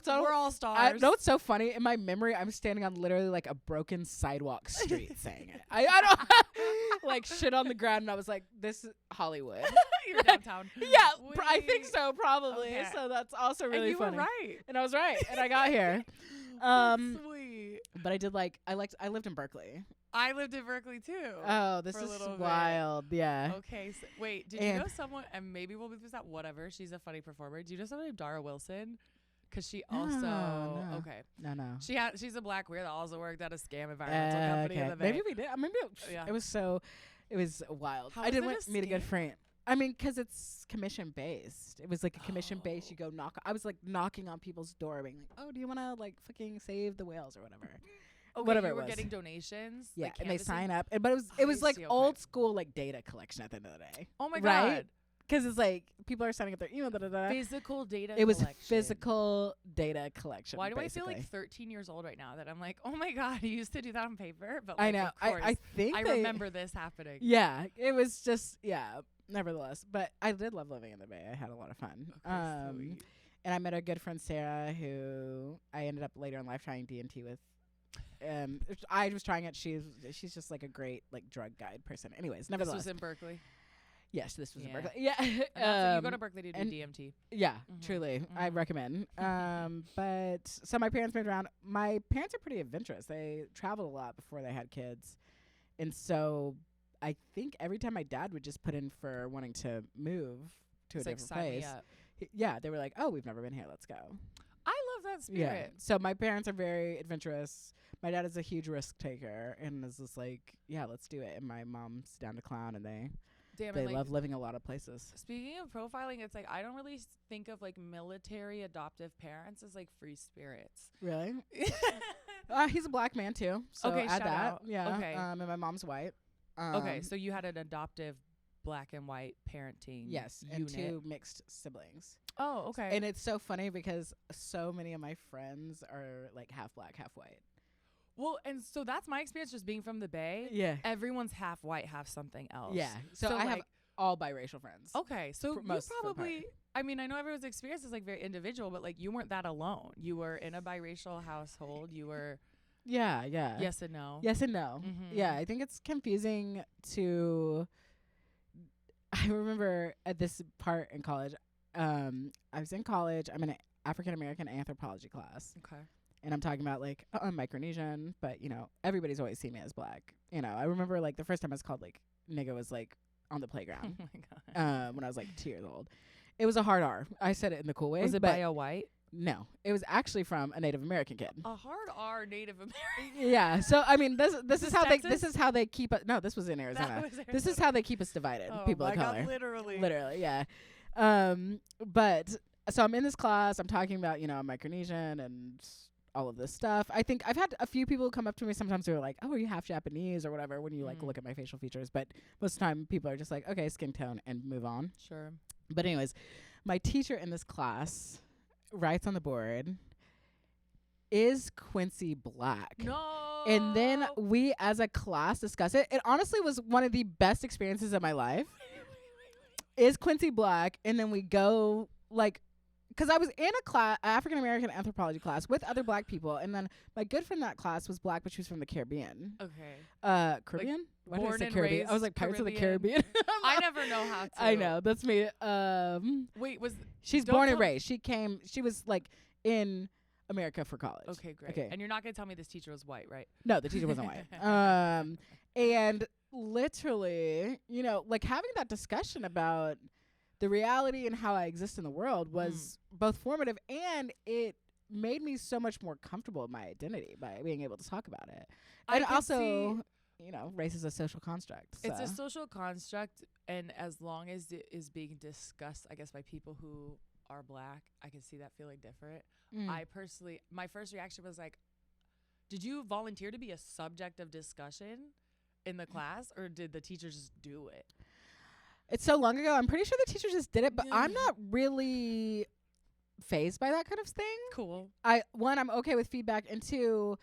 So we're all stars. No, it's so funny. In my memory, I'm standing on literally like a broken sidewalk street saying it. I don't like shit on the ground. And I was like, this is Hollywood. You're downtown. Yeah, I think so, probably. Okay. So that's also really funny. And you were right. And I was right. And I got here. Sweet. But I lived in Berkeley. I lived in Berkeley too. Oh, this is wild. Yeah. Okay. So, wait, did you know someone, and maybe we'll move this out, whatever. She's a funny performer. Do you know someone named Dara Wilson? Because she also, No. Okay. No. She's a black queer that also worked at a scam environmental company in the Bay. Maybe we did. It was wild. How I was didn't it want a meet a good scam? friend. I mean, because it's commission based. It was like a commission based. You go knock. I was like knocking on people's door, being like, "Oh, do you want to like fucking save the whales or whatever?" Okay, whatever you it were was. getting donations. Yeah, like and they canvassing? sign up. But it was like see, okay. old school like data collection at the end of the day. Oh my Right? god. Because it's like people are signing up their email. Physical data. It was collection. physical data collection. Why do basically. I feel like 13 years old right now that I'm like, oh my god, you used to do that on paper? But I like, know. Of course, I think I remember this happening. Yeah, it was just nevertheless, but I did love living in the Bay. I had a lot of fun. Okay, sweet. And I met a good friend Sarah, who I ended up later in life trying D&T with. I was trying it. She's just like a great like drug guide person. Anyways, nevertheless, This was in Berkeley. yes, this was in Yeah. Berkeley. Yeah, And that's it. You go to Berkeley to do and- DMT. yeah, Mhm, truly, I mhm. recommend. But so my parents moved around. My parents are pretty adventurous. They traveled a lot before they had kids, and so I think every time my dad would just put in for wanting to move to It's a like, different sign me place. up. Yeah, they were like, "Oh, we've never been here. Let's go." I love that Yeah. spirit. So my parents are very adventurous. My dad is a huge risk taker and is just like, "Yeah, let's do it." And my mom's down to clown, and they Damn, they and, like, love living a lot of places. Speaking of profiling, it's like I don't really think of like military adoptive parents as like free spirits. Really? He's a black man too. So Okay, add shout that. out. Yeah. Okay. And my mom's white. Okay, so you had an adoptive black and white parenting yes, unit. and 2 mixed siblings. Oh, okay. And it's so funny because so many of my friends are like half black, half white. Well, and so that's my experience just being from the Bay. Yeah. Everyone's half white, half something else. Yeah. So I have like, all biracial friends. okay, so you most of the part. probably, I mean, I know everyone's experience is like very individual, but like you weren't that alone. You were in a biracial household. You were Yeah, yeah. yes and no. Yes and no. Mhm. Yeah, I think it's confusing to. I remember at this part in college, I was in college. I'm in an African American anthropology class, Okay. and I'm talking about like I'm Micronesian, but everybody's always seen me as black. I remember like the first time I was called like nigga was like on the Oh playground my god. when I was like 2 years old. It was a hard R. I said it in the cool way. Was it but by a white? no, it was actually from a Native American kid. A hard R Native American. Yeah. So I mean, this is is how Texas? they keep us. No, this was in Arizona. That was This is how they keep us divided. oh People my of color. God, literally. Literally, yeah. But so I'm in this class. I'm talking about Micronesian and all of this stuff. I think I've had a few people come up to me sometimes who are like, "Oh, are you half Japanese or whatever?" When you like look at my facial features, but most of the time people are just like, "Okay, skin tone," and move on. Sure. But anyways, my teacher in this class writes on the board, "Is Quincy black?" No. And then we as a class discuss it. It honestly was one of the best experiences of my life. Is Quincy black? And then we go like because I was in a class, African American anthropology class with other black people, and then my good friend in that class was black, but she was from the Caribbean. Okay. Caribbean? Like, Why did I born say and Caribbean? raised I was like Pirates of the Caribbean. Caribbean. I never know how to. I know, that's me. Wait, she's don't born and tell- raised. She was like in America for college. Okay, great. Okay. And you're not gonna tell me this teacher was white, right? No, the teacher wasn't white. And literally, you know, like having that discussion about the reality and how I exist in the world was both formative, and it made me so much more comfortable in my identity by being able to talk about it. And also, you know, race is a social construct. So. It's a social construct, and as long as it is being discussed, I guess, by people who are black, I can see that feeling different. I personally, my first reaction was like, did you volunteer to be a subject of discussion in the class, or did the teacher just do it? It's so long ago. I'm pretty sure the teacher just did it, but I'm not really phased by that kind of thing. Cool. One, I'm okay with feedback, and two,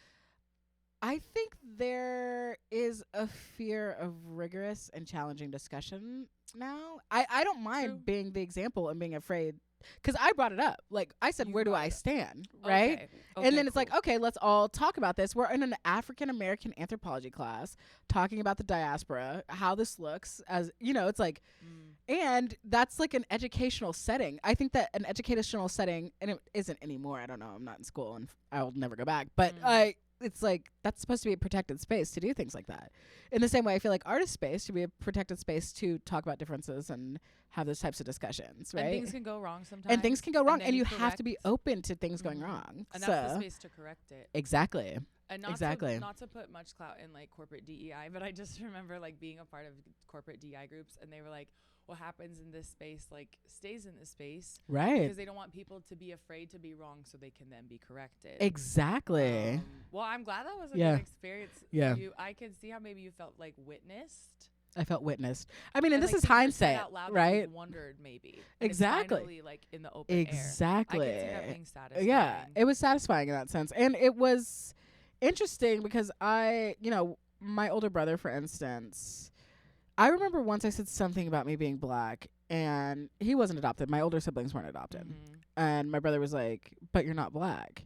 I think there is a fear of rigorous and challenging discussion now. I don't mind being the example and being afraid, because I brought it up. Like, I said, where do I stand, right? Okay, and then it's like, okay, let's all talk about this. We're in an African American anthropology class talking about the diaspora, how this looks, as, you know, it's like, and that's like an educational setting. I think that an educational setting, and it isn't anymore. I don't know. I'm not in school and I will never go back, but it's like, that's supposed to be a protected space to do things like that. In the same way, I feel like artist space should be a protected space to talk about differences and have those types of discussions, right? And things can go wrong sometimes. And things can go wrong, and you have to be open to things going wrong. And that's the space to correct it. Exactly. And not to put much clout in like corporate DEI, but I just remember like being a part of corporate DEI groups, and they were like, what happens in this space like stays in this space, right? Because they don't want people to be afraid to be wrong, so they can then be corrected. Exactly. Well, I'm glad that was a good experience for you. I can see how maybe you felt like witnessed. I felt witnessed. I mean, and this like, is hindsight, out loud, right? Wondered maybe. Exactly. Finally, like in the open exactly. air. I could see that being satisfying. Yeah, it was satisfying in that sense, and it was interesting because my older brother, for instance, I remember once I said something about me being black, and he wasn't adopted. My older siblings weren't adopted, and my brother was like, "But you're not black,"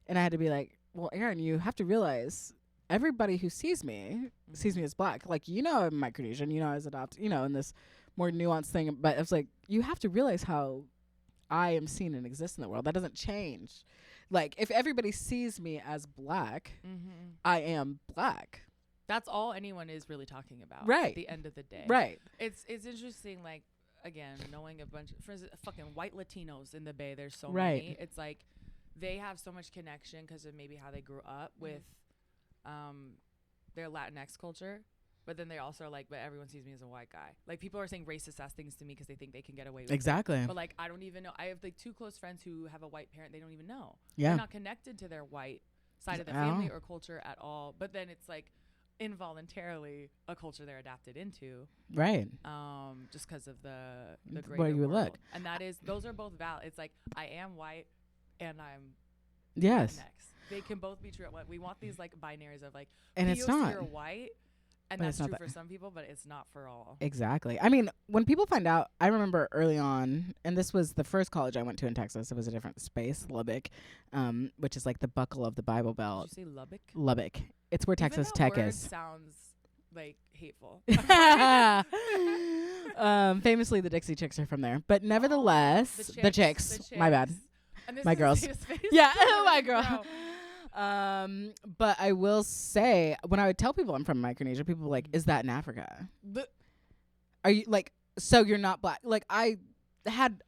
and I had to be like, "Well, Aaron, you have to realize." Everybody who sees me as black. Like, you know, I'm Micronesian, you know, I was adopted, you know, in this more nuanced thing. But it's like, you have to realize how I am seen and exist in the world. That doesn't change. Like, if everybody sees me as black, I am black. That's all anyone is really talking about. Right. At the end of the day. Right. It's interesting, like, again, knowing a bunch of, for instance, fucking white Latinos in the Bay, there's so many. It's like, they have so much connection because of maybe how they grew up with their Latinx culture, but then they also are like, but everyone sees me as a white guy. Like, people are saying racist ass things to me because they think they can get away with it. But like, I don't even know. I have like 2 close friends who have a white parent. They don't even know. Yeah. They're not connected to their white side of the family or culture at all. But then it's like involuntarily a culture they're adapted into. Right. Just because of the greater where you world. look. And those are both valid. It's like, I am white and I'm Latinx. They can both be true. We want these like binaries of like, and it's not. You're white, and that's true for some people, but it's not for all. Exactly. I mean, when people find out, I remember early on, and this was the first college I went to in Texas. It was a different space, Lubbock, which is like the buckle of the Bible Belt. Did you say Lubbock? Lubbock. It's where Texas Tech is. Sounds like hateful. Famously, the Dixie Chicks are from there, but nevertheless, the chicks. My bad. My girls. Yeah, my girl. But I will say, when I would tell people I'm from Micronesia, people were like, "Is that in Africa? Are you like? So you're not black?" Like I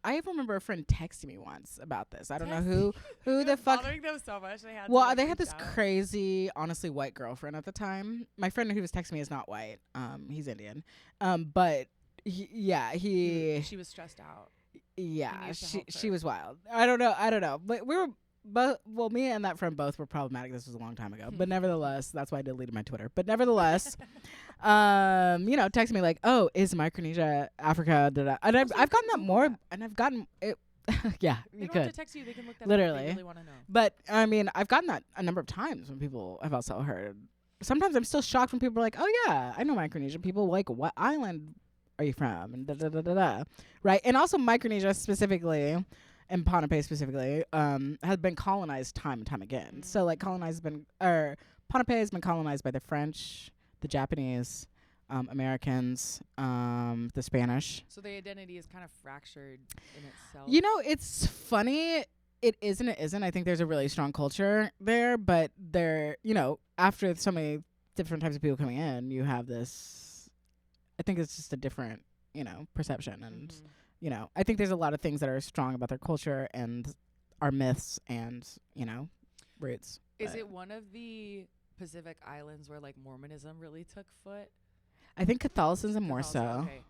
remember a friend texting me once about this. I don't know who the fuck. Bothering them so much. They had this crazy, honestly, white girlfriend at the time. My friend who was texting me is not white. He's Indian. But he. She was stressed out. Yeah, she was wild. I don't know. But we were both, well, me and that friend both were problematic. This was a long time ago. But nevertheless, that's why I deleted my Twitter. But nevertheless, text me like, "Oh, is Micronesia Africa?" And I've gotten that more, and I've gotten it. Yeah, you could. Have to text you. They can look that literally. Up if they really want to know. But I mean, I've gotten that a number of times when people have also heard. Sometimes I'm still shocked when people are like, "Oh yeah, I know Micronesian people. Like, what island are you from?" And right. And also Micronesia specifically and Pohnpei specifically, has been colonized time and time again. So like Pohnpei has been colonized by the French, the Japanese, Americans, the Spanish. So the identity is kind of fractured in itself. You know, it's funny. It isn't. I think there's a really strong culture there, but after so many different types of people coming in, you have this. I think it's just a different, perception, and I think there's a lot of things that are strong about their culture and our myths and roots. Is it one of the Pacific Islands where like Mormonism really took foot? I think Catholicism more so. Okay.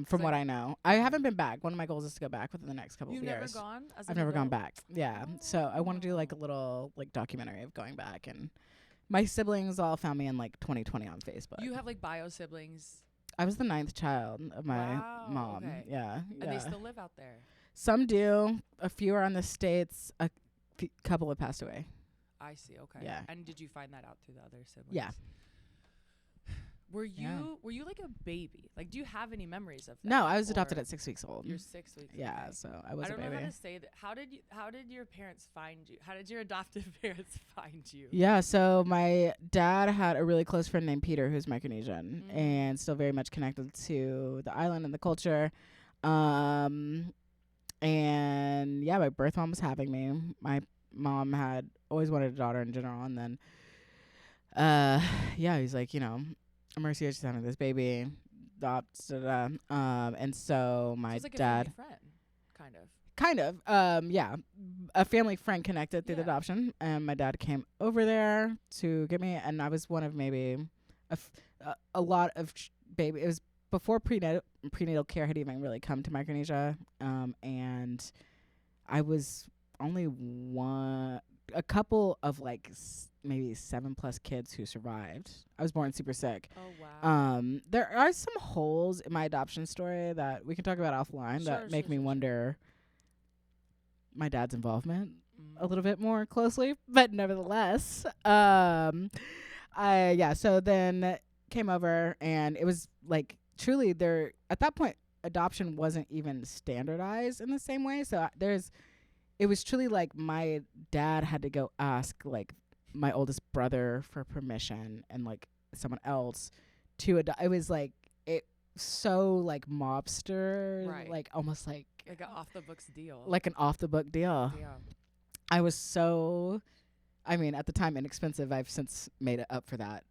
From what I know, I haven't been back. One of my goals is to go back within the next couple of years. You've never gone? I've never gone back. Yeah. So I want to do like a little like documentary of going back, and my siblings all found me in like 2020 on Facebook. You have like bio siblings. I was the 9th child of my mom. Okay. Yeah. And they still live out there. Some do. A few are in the States. A couple have passed away. I see. Okay. Yeah. And did you find that out through the other siblings? Yeah. Were you like a baby? Like, do you have any memories of that? No, I was adopted at 6 weeks old. You're 6 weeks. Yeah, okay. so I was a baby. I don't know how to say that. How did your parents find you? How did your adoptive parents find you? Yeah, so my dad had a really close friend named Peter who's Micronesian and still very much connected to the island and the culture. And yeah, my birth mom was having me. My mom had always wanted a daughter in general, and then he's like, Mercia, she's having this baby, and so my like dad, a family friend, yeah, a family friend connected through the adoption, and my dad came over there to get me, and I was one of maybe a lot of baby. It was before prenatal care had even really come to Micronesia, and I was only a couple of like maybe 7+ kids who survived. I was born super sick. Oh wow. There are some holes in my adoption story that we can talk about offline that make me wonder my dad's involvement a little bit more closely, but nevertheless, so then came over, and it was like truly there at that point adoption wasn't even standardized in the same way, so it was truly like my dad had to go ask like my oldest brother for permission and like someone else to adopt. It was like so like mobster, right. Like almost like an off the books deal. Like an off the book deal. Yeah. I was at the time inexpensive. I've since made it up for that.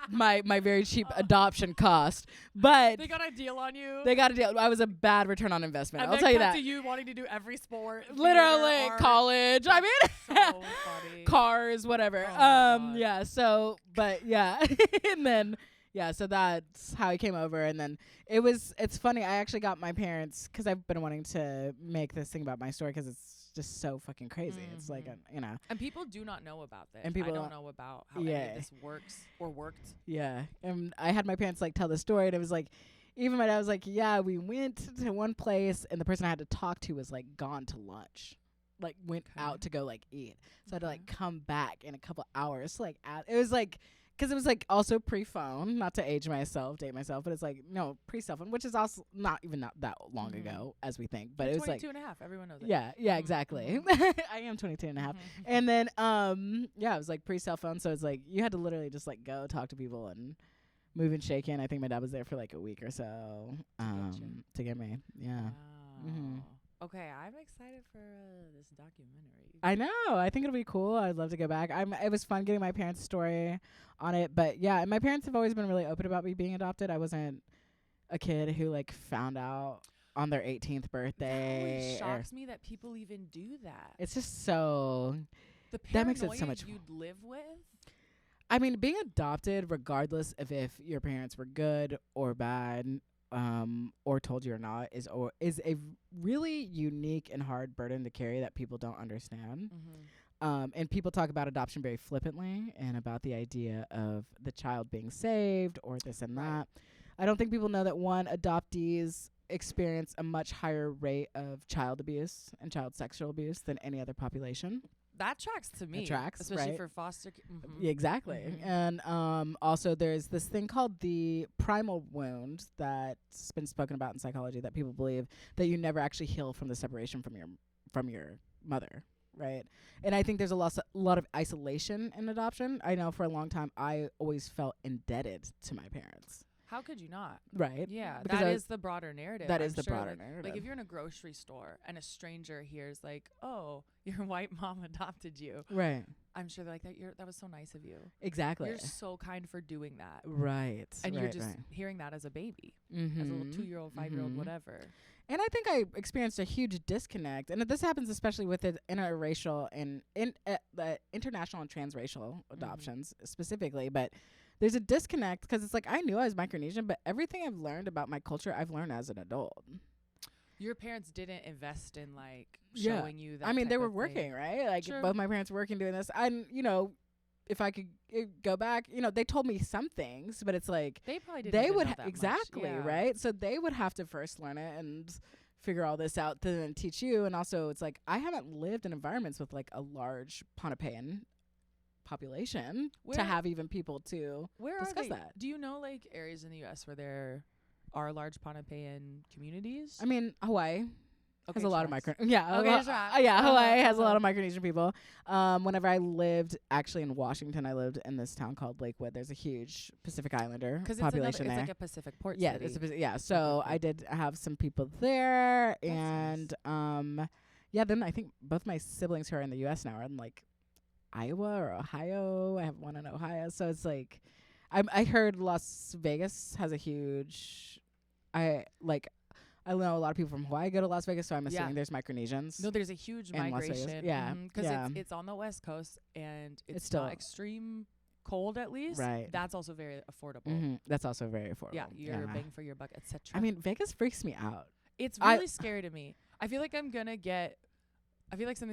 my very cheap adoption cost, but they got a deal on you. They got a deal. I was a bad return on investment. And I'll tell you that. To you wanting to do every sport, literally college. I mean, so funny. Cars, whatever. Oh So, but yeah, and then so that's how he came over, and then it's funny. I actually got my parents because I've been wanting to make this thing about my story because it's just so fucking crazy. It's like and people do not know about this. And people I don't know about how any of this works or worked. Yeah, and I had my parents like tell the story, and it was like, even my dad was like, yeah, we went to one place, and the person I had to talk to was like gone to lunch, like went out to go like eat, so I had to like come back in a couple hours. Like it was like. Because it was like also pre-phone, not to date myself, but it's like no pre-cell phone, which is also not that long ago as we think. But it was like 22 and a half. Everyone knows that. Yeah, exactly. I am 22 and a half. And then it was like pre-cell phone, so it's like you had to literally just like go talk to people and move and shake in. I think my dad was there for like a week or so to get me. Yeah. Wow. Mm-hmm. Okay, I'm excited for this documentary. I know. I think it'll be cool. I'd love to go back. It was fun getting my parents' story on it. But yeah, and my parents have always been really open about me being adopted. I wasn't a kid who like found out on their 18th birthday. It shocks me that people even do that. It's just so... The that makes it so much... you'd live with? I mean, being adopted, regardless of if your parents were good or bad... or told you or not, is a really unique and hard burden to carry that people don't understand. And people talk about adoption very flippantly and about the idea of the child being saved or this and that. I don't think people know that adoptees experience a much higher rate of child abuse and child sexual abuse than any other population. That tracks to me. It tracks, especially right? for foster. Yeah, exactly. And also there's this thing called the primal wound that's been spoken about in psychology, that people believe that you never actually heal from the separation from your mother, right? And I think there's a lot of isolation in adoption. I know for a long time I always felt indebted to my parents. How could you not? Right. Yeah, Because that is the broader narrative. That I'm is the sure, broader narrative. Like if you're in a grocery store and a stranger hears like, "Oh, your white mom adopted you," Right. I'm sure they're like, that was so nice of you. Exactly. You're so kind for doing that. Right. And right, you're just right. hearing that as a baby, Mm-hmm. as a little 2-year-old, 5-year-old, whatever. And I think I experienced a huge disconnect, and this happens especially with the interracial and the international and transracial adoptions specifically. But there's a disconnect because it's like I knew I was Micronesian, but everything I've learned about my culture, I've learned as an adult. Your parents didn't invest in like Yeah. showing you that. I mean, they type were of working, thing. right? Like Sure. both my parents were working doing this. And, if I could go back, they told me some things, but it's like They probably didn't. they even would know that exactly much. Yeah. right. So they would have to first learn it and figure all this out to then teach you. And also, it's like I haven't lived in environments with like a large Pohnpeian population to have even people to Where discuss are they? that. Do you know like areas in the U.S. where there are large Pohnpeian communities? I mean, Hawaii has a lot of tracks. Hawaii has a lot of Micronesian people. Whenever I lived actually in Washington, I lived in this town called Lakewood. There's a huge Pacific Islander population there. It's like a Pacific port Yeah, city. So I did have some people there, That's and then I think both my siblings who are in the U.S. now are in like Iowa or Ohio. I have one in Ohio, so it's like I heard Las Vegas has a huge. I know a lot of people from Hawaii go to Las Vegas, so I'm assuming there's Micronesians. No, there's a huge in Las migration. Vegas. Yeah, because it's on the West Coast and it's still not extreme cold at least. Right. That's also very affordable. Mm-hmm. That's also very affordable. Yeah, you're bang for your buck, etc. I mean, Vegas freaks me out. It's really scary to me. I feel like something's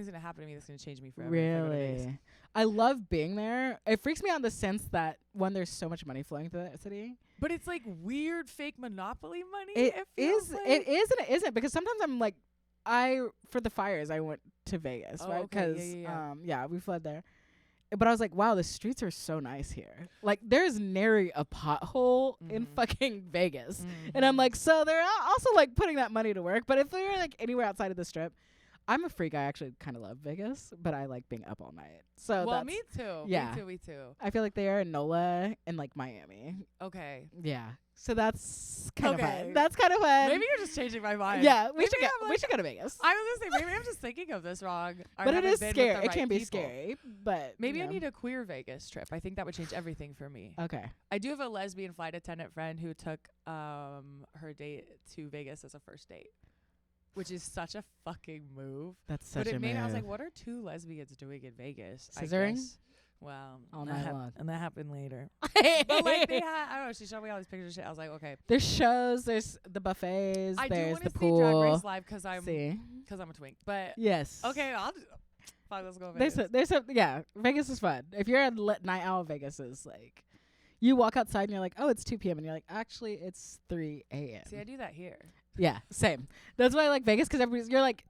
gonna happen to me that's gonna change me forever. if I go to Vegas. Really? I love being there. It freaks me out in the sense that when there's so much money flowing through that city. But it's like weird fake monopoly money. It feels is. like. It is and it isn't, because sometimes I'm like, for the fires I went to Vegas, right? Okay. Because we fled there. But I was like, wow, the streets are so nice here. Like, there's nary a pothole in fucking Vegas. And I'm like, so they're also like putting that money to work. But if they're like anywhere outside of the Strip, I'm a freak. I actually kind of love Vegas, but I like being up all night. So well, me too. Yeah. Me too. I feel like they are in NOLA and like Miami. Okay. Yeah. So that's kind of Okay. fun. That's kind of fun. Maybe you're just changing my mind. Yeah, we Maybe should go to Vegas. I was gonna say maybe I'm just thinking of this wrong. Or But it haven't is been with scary. the It right can be people. scary, but Maybe I need a queer Vegas trip. I think that would change everything for me. Okay. I do have a lesbian flight attendant friend who took her date to Vegas as a first date, which is such a fucking move. That's such But it a made move. I was like, what are two lesbians doing in Vegas? Scissoring? I guess. Well, All night long. and that happened later. But like they had, I don't know. She showed me all these pictures and shit. I was like, okay. There's shows. There's the buffets. I do there's want the to see pool. Drag Race live because See? I'm a twink. But Yes. okay, fine, let's go to Vegas. Vegas is fun. If you're a night owl, Vegas is like, you walk outside and you're like, oh, it's 2 p.m. and you're like, actually, it's 3 a.m. See, I do that here. Yeah, same. That's why I like Vegas, because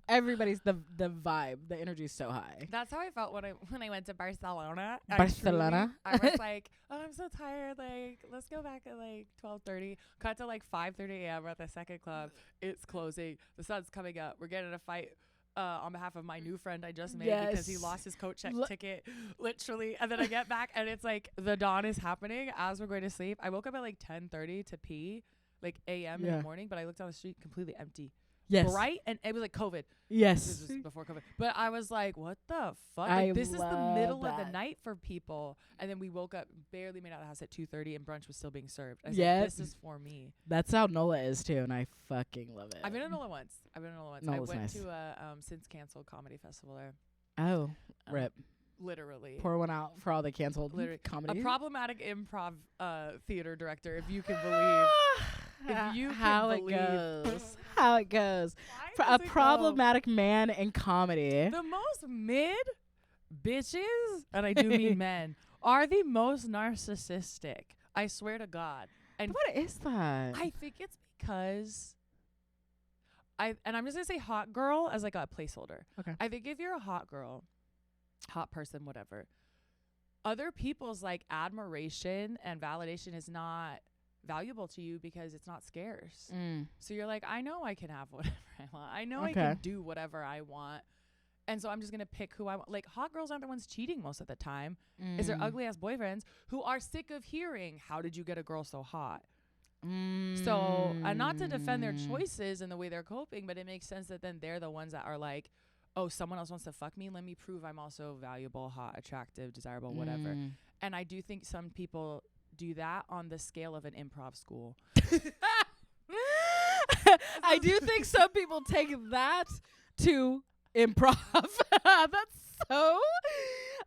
everybody's the vibe, the energy is so high. That's how I felt when I went to Barcelona. Barcelona? I was like, oh, I'm so tired. Like, let's go back at like 12:30. Cut to like 5:30 a.m. We're at the second club. It's closing. The sun's coming up. We're getting a fight on behalf of my new friend I just made because he lost his coat check ticket, literally. And then I get back and it's like the dawn is happening as we're going to sleep. I woke up at like 10:30 to pee. Like a.m. in the morning, but I looked down the street completely empty. Yes. Bright, and it was like COVID. Yes. This was before COVID. But I was like, what the fuck? I Like, this is the love middle of the that. night for people. And then we woke up, barely made out of the house at 2:30, and brunch was still being served. I was Yep. like, this is for me. That's how NOLA is too, and I fucking love it. I've been to NOLA once. I NOLA's went nice. to a since canceled comedy festival there. Oh, rip. Literally. Pour one out for all the canceled Literally. comedy. A problematic improv theater director, if you can believe. If you how can it believe. goes. How it goes. Why A does it go- problematic man in comedy. The most mid bitches, and I do mean men, are the most narcissistic. I swear to God. And What is that? I think it's because I'm just gonna say hot girl as like a placeholder. Okay. I think if you're a hot girl hot person, whatever. Other people's like admiration and validation is not valuable to you because it's not scarce. So you're like, I know I can have whatever I want. I know I can do whatever I want. And so I'm just going to pick who I want. Like, hot girls aren't the ones cheating most of the time. It's their ugly ass boyfriends who are sick of hearing, how did you get a girl so hot? So, and not to defend their choices and the way they're coping, but it makes sense that then they're the ones that are like, oh, someone else wants to fuck me. Let me prove I'm also valuable, hot, attractive, desirable, whatever. And I do think some people do that on the scale of an improv school. I do think some people take that to improv. That's so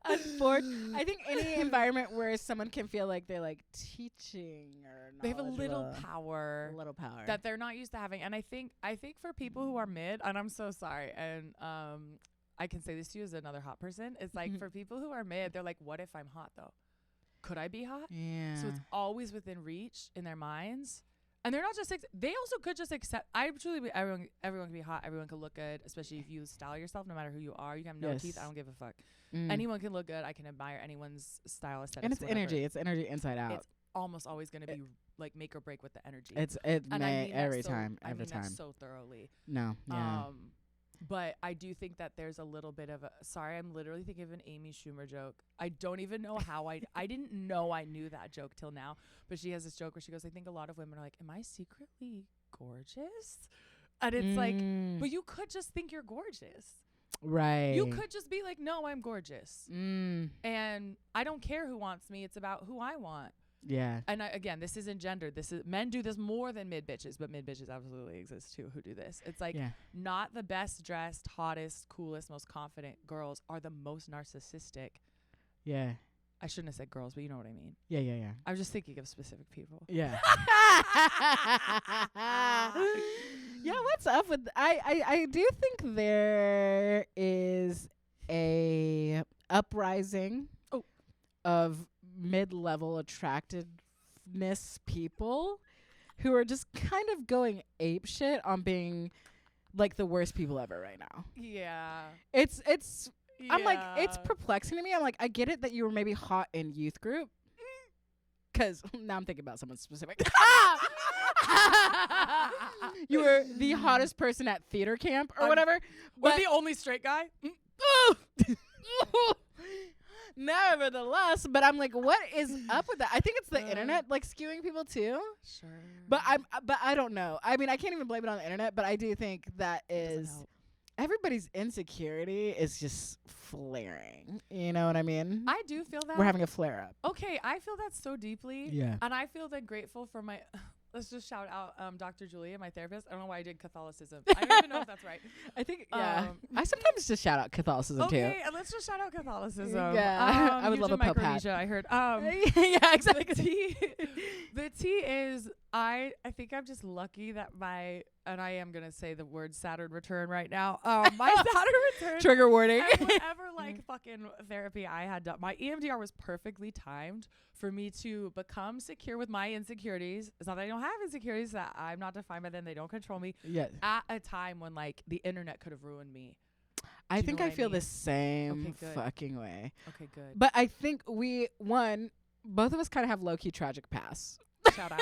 unfortunate. I think any environment where someone can feel like they're like teaching or they have a little power that they're not used to having. And I think for people who are mid, and I'm so sorry, and I can say this to you as another hot person, it's like for people who are mid, they're like, what if I'm hot though? Could I be hot? Yeah. So it's always within reach in their minds. And they're not just, they also could just accept, I truly believe everyone can be hot. Everyone can look good, especially if you style yourself, no matter who you are. You can have no teeth. I don't give a fuck. Anyone can look good. I can admire anyone's style, aesthetics. And it's energy. It's energy inside out. It's almost always going to be like make or break with the energy. Every time. So thoroughly. No. Yeah. But I do think that there's a little bit of I'm literally thinking of an Amy Schumer joke. I don't even know how I didn't know I knew that joke till now. But she has this joke where she goes, I think a lot of women are like, am I secretly gorgeous? And it's like, but you could just think you're gorgeous. Right. You could just be like, no, I'm gorgeous. And I don't care who wants me. It's about who I want. Yeah. And again, this isn't gendered. Men do this more than mid bitches, but mid bitches absolutely exist too who do this. It's like not the best dressed, hottest, coolest, most confident girls are the most narcissistic. Yeah. I shouldn't have said girls, but you know what I mean. Yeah. I was just thinking of specific people. Yeah. Yeah, what's up with I do think there is a uprising of mid-level attractiveness people who are just kind of going ape shit on being like the worst people ever right now. Yeah. It's I'm like, it's perplexing to me. I'm like, I get it that you were maybe hot in youth group. Cause now I'm thinking about someone specific. You were the hottest person at theater camp or whatever. But the only straight guy? Nevertheless, but I'm like, what is up with that? I think it's the internet like skewing people too. Sure. But I don't know. I mean, I can't even blame it on the internet, but I do think that is everybody's insecurity is just flaring. You know what I mean? I do feel that. We're having a flare up. Okay, I feel that so deeply. Yeah. And I feel that grateful for my let's just shout out Dr. Julia, my therapist. I don't know why I did Catholicism. I don't even know if that's right. I think, I sometimes just shout out Catholicism too. Okay, let's just shout out Catholicism. Yeah, I would love a Pope hat. Micronesia, I heard. Yeah, exactly. The tea is, I think I'm just lucky that and I am going to say the word Saturn return right now. My Saturn return. Trigger warning. And whatever fucking therapy I had done, my EMDR was perfectly timed for me to become secure with my insecurities. It's not that I don't have insecurities, that I'm not defined by them. They don't control me. Yes. At a time when the internet could have ruined me. I think I feel the same fucking way. Okay, good. But I think both of us kind of have low-key tragic pasts. Shout out.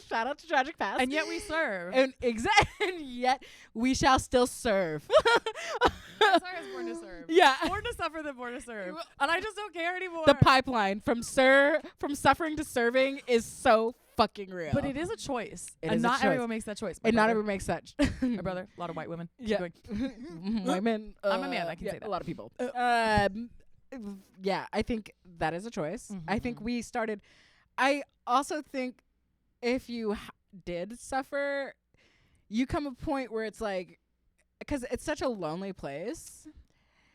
Shout out to tragic past. And yet we serve. And yet we shall still serve. I'm sorry, I was born to serve. Yeah. Born to suffer than born to serve. And I just don't care anymore. The pipeline from suffering to serving is so fucking real. But it is a choice. And not everyone makes that choice. And not everyone makes that. My brother, a lot of white women. Yeah. White men. I'm a man, I can say that. A lot of people. Yeah, I think that is a choice. I think we started. I also think if you did suffer, you come a point where it's like, because it's such a lonely place.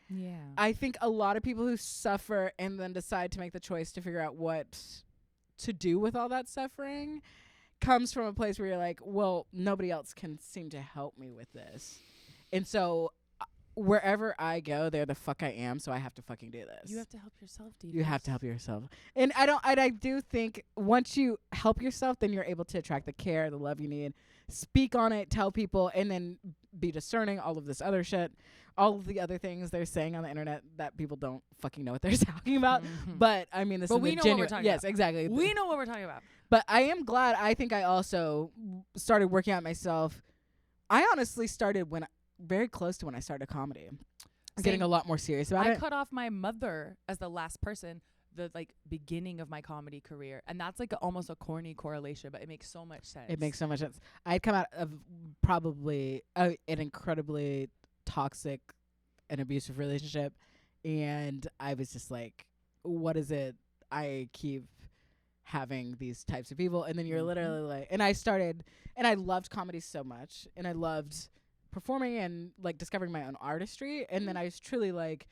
Yeah. I think a lot of people who suffer and then decide to make the choice to figure out what to do with all that suffering comes from a place where you're like, well, nobody else can seem to help me with this. And so wherever I go, there the fuck I am, so I have to fucking do this. You have to help yourself, Dee. You have to help yourself. And I do think once you help yourself, then you're able to attract the care, the love you need, speak on it, tell people, and then be discerning, all of this other shit, all of the other things they're saying on the internet that people don't fucking know what they're talking about. But I mean, this but is we know genuine. what we're talking yes, about. exactly. We know what we're talking about. But I am glad. I think I also started working out myself. I honestly started very close to when I started comedy. Getting a lot more serious about it. I cut off my mother as the last person, the like beginning of my comedy career, and that's like almost a corny correlation, but it makes so much sense. It makes so much sense. I'd come out of probably an incredibly toxic and abusive relationship, and I was just like, what is it? I keep having these types of people, and then you're literally like, and I started, and I loved comedy so much, and I loved performing and like discovering my own artistry, and then I was truly like,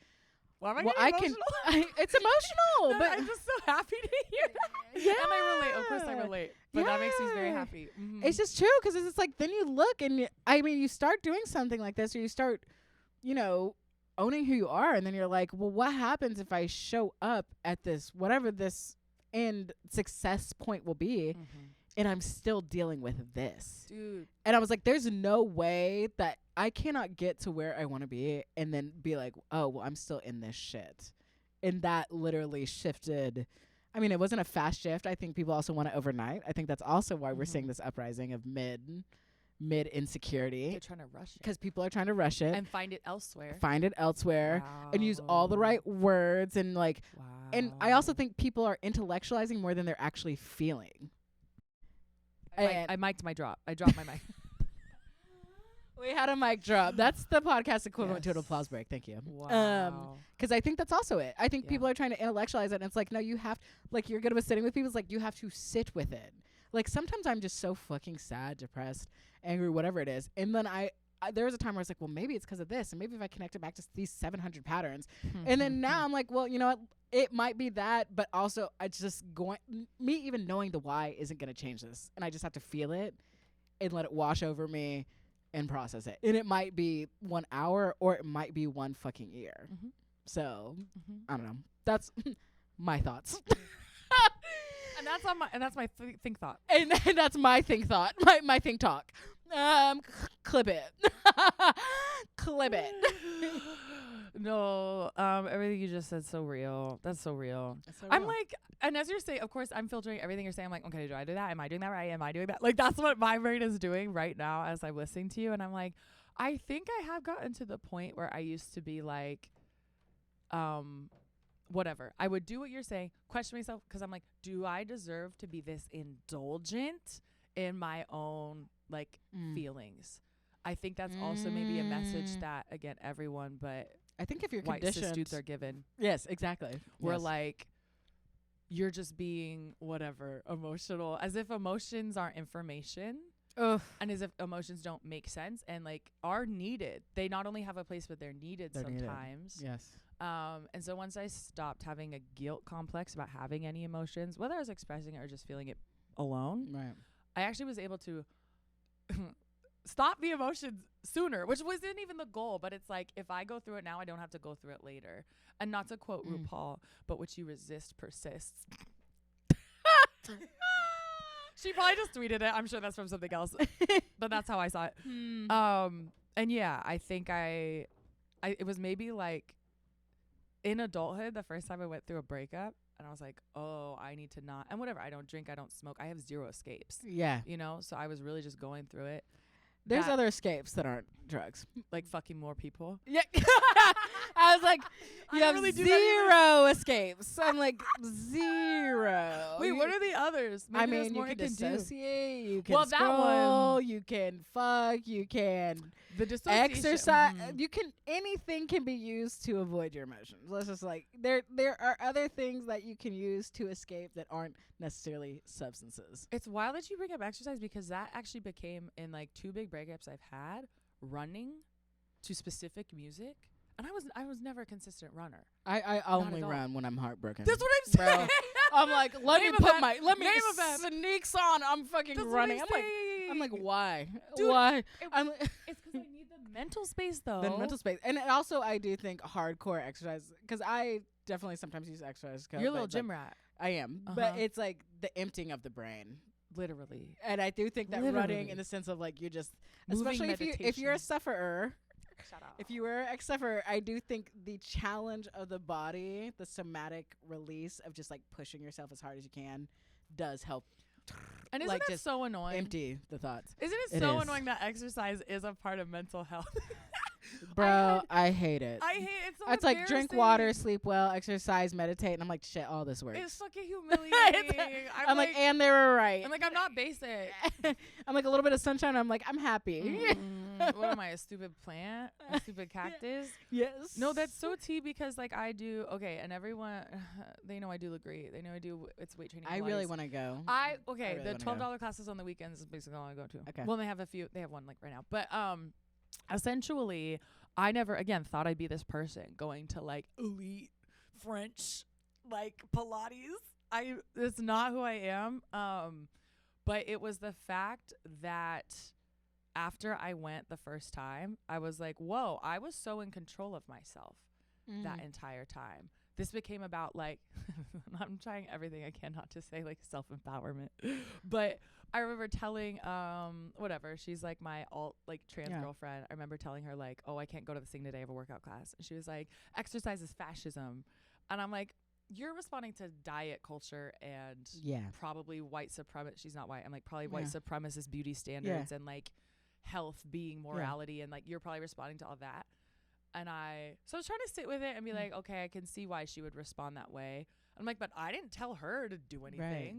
well, it's emotional, but I'm just so happy to hear that. Yeah, and I relate. Of course, I relate. But that makes me very happy. It's just true, because it's just like, then you look and you start doing something like this, or you start, owning who you are, and then you're like, well, what happens if I show up at this, whatever this end success point will be, and I'm still dealing with this, dude. And I was like, there's no way that I cannot get to where I want to be and then be like, oh, well, I'm still in this shit. And that literally shifted. I mean, it wasn't a fast shift. I think people also want it overnight. I think that's also why we're seeing this uprising of mid insecurity. They're trying to rush it because people are trying to rush it and find it elsewhere. Wow. And use all the right words and like. Wow. And I also think people are intellectualizing more than they're actually feeling. I mic'd my drop. I dropped my mic. We had a mic drop. That's the podcast equivalent to an applause break. Thank you. Wow. Because I think that's also it. I think people are trying to intellectualize it, and it's like, no, you have, like, you're good with sitting with people. It's like, you have to sit with it. Like, sometimes I'm just so fucking sad, depressed, angry, whatever it is. And then there was a time where I was like, well, maybe it's because of this. And maybe if I connect it back to these 700 patterns. And then now I'm like, well, you know what? It might be that, but also I just me even knowing the why isn't going to change this. And I just have to feel it and let it wash over me and process it. And it might be 1 hour or it might be 1 fucking year. So I don't know. That's my thoughts. And that's my think thought. And that's my think thought. My think talk. Clip it. Clip it. No, everything you just said so real. That's so real. I'm like, and as you're saying, of course, I'm filtering everything you're saying. I'm like, okay, do I do that? Am I doing that right? Am I doing that? Like, that's what my brain is doing right now as I'm listening to you. And I'm like, I think I have gotten to the point where I used to be like, whatever. I would do what you're saying, question myself, because I'm like, do I deserve to be this indulgent in my own like feelings? I think that's also maybe a message that, again, everyone, but I think if you're white conditioned, cis dudes are given. Yes, exactly. We're like, you're just being whatever, emotional, as if emotions aren't information. And as if emotions don't make sense and like are needed. They not only have a place, but they're needed sometimes. Needed. Yes. And so once I stopped having a guilt complex about having any emotions, whether I was expressing it or just feeling it alone, right, I actually was able to stop the emotions sooner, which wasn't even the goal. But it's like, if I go through it now, I don't have to go through it later. And not to quote RuPaul, but what you resist persists. She probably just tweeted it. I'm sure that's from something else, but that's how I saw it. And yeah, I think it was maybe like in adulthood, the first time I went through a breakup, and I was like, oh, I need to not, and whatever. I don't drink, I don't smoke. I have zero escapes. Yeah. You know, so I was really just going through it. There's other escapes that aren't drugs. Like fucking more people. Yeah. I was like, you have really zero escapes. I'm like, zero. Wait, what are the others? Maybe I mean, you can dissociate, you can that one. You can fuck, you can exercise. Anything can be used to avoid your emotions. Let's just like, there are other things that you can use to escape that aren't necessarily substances. It's wild that you bring up exercise, because that actually became, in like 2 big breakups I've had, running to specific music. And I was never a consistent runner. I only run when I'm heartbroken. That's what I'm saying. I'm like, let me sneak on. I'm fucking running. I'm like, why? Dude, why? It's because I need the mental space, though. The mental space. And also, I do think hardcore exercise, because I definitely sometimes use exercise. You're a little gym rat. I am. But it's like the emptying of the brain. Literally. And I do think that running in the sense of like you're just, Moving especially if you're a sufferer, Shut up. if you were a sufferer, I do think the challenge of the body, the somatic release of just like pushing yourself as hard as you can, does help. And isn't like, that just so annoying? Empty the thoughts. Isn't it so annoying that exercise is a part of mental health? Bro, I hate it. I hate it. So it's like drink water, sleep well, exercise, meditate, and I'm like, shit, all this works. It's fucking humiliating. I'm like, and they were right. I'm like, I'm not basic. I'm like a little bit of sunshine. I'm like, I'm happy. What am I, a stupid plant? A stupid cactus? Yes. No, that's so tea because like I do. Okay, and everyone, they know I do look great. They know I do. It's weight training. I really want to go. The $12 classes on the weekends is basically all I go to. Okay. Well, they have a few. They have one like right now, but essentially, I never again thought I'd be this person going to like elite French like Pilates. It's not who I am. But it was the fact that after I went the first time, I was like, whoa, I was so in control of myself that entire time. This became about like, I'm trying everything I can not to say like self-empowerment, but I remember telling, whatever, she's like my trans girlfriend. I remember telling her like, oh, I can't go to this thing today. I have a workout class. And she was like, exercise is fascism. And I'm like, you're responding to diet culture and probably white supremacist. She's not white. I'm like, probably white supremacist beauty standards and like health being morality. And like, you're probably responding to all that. And so I was trying to sit with it and be like, okay, I can see why she would respond that way. I'm like, but I didn't tell her to do anything. Right.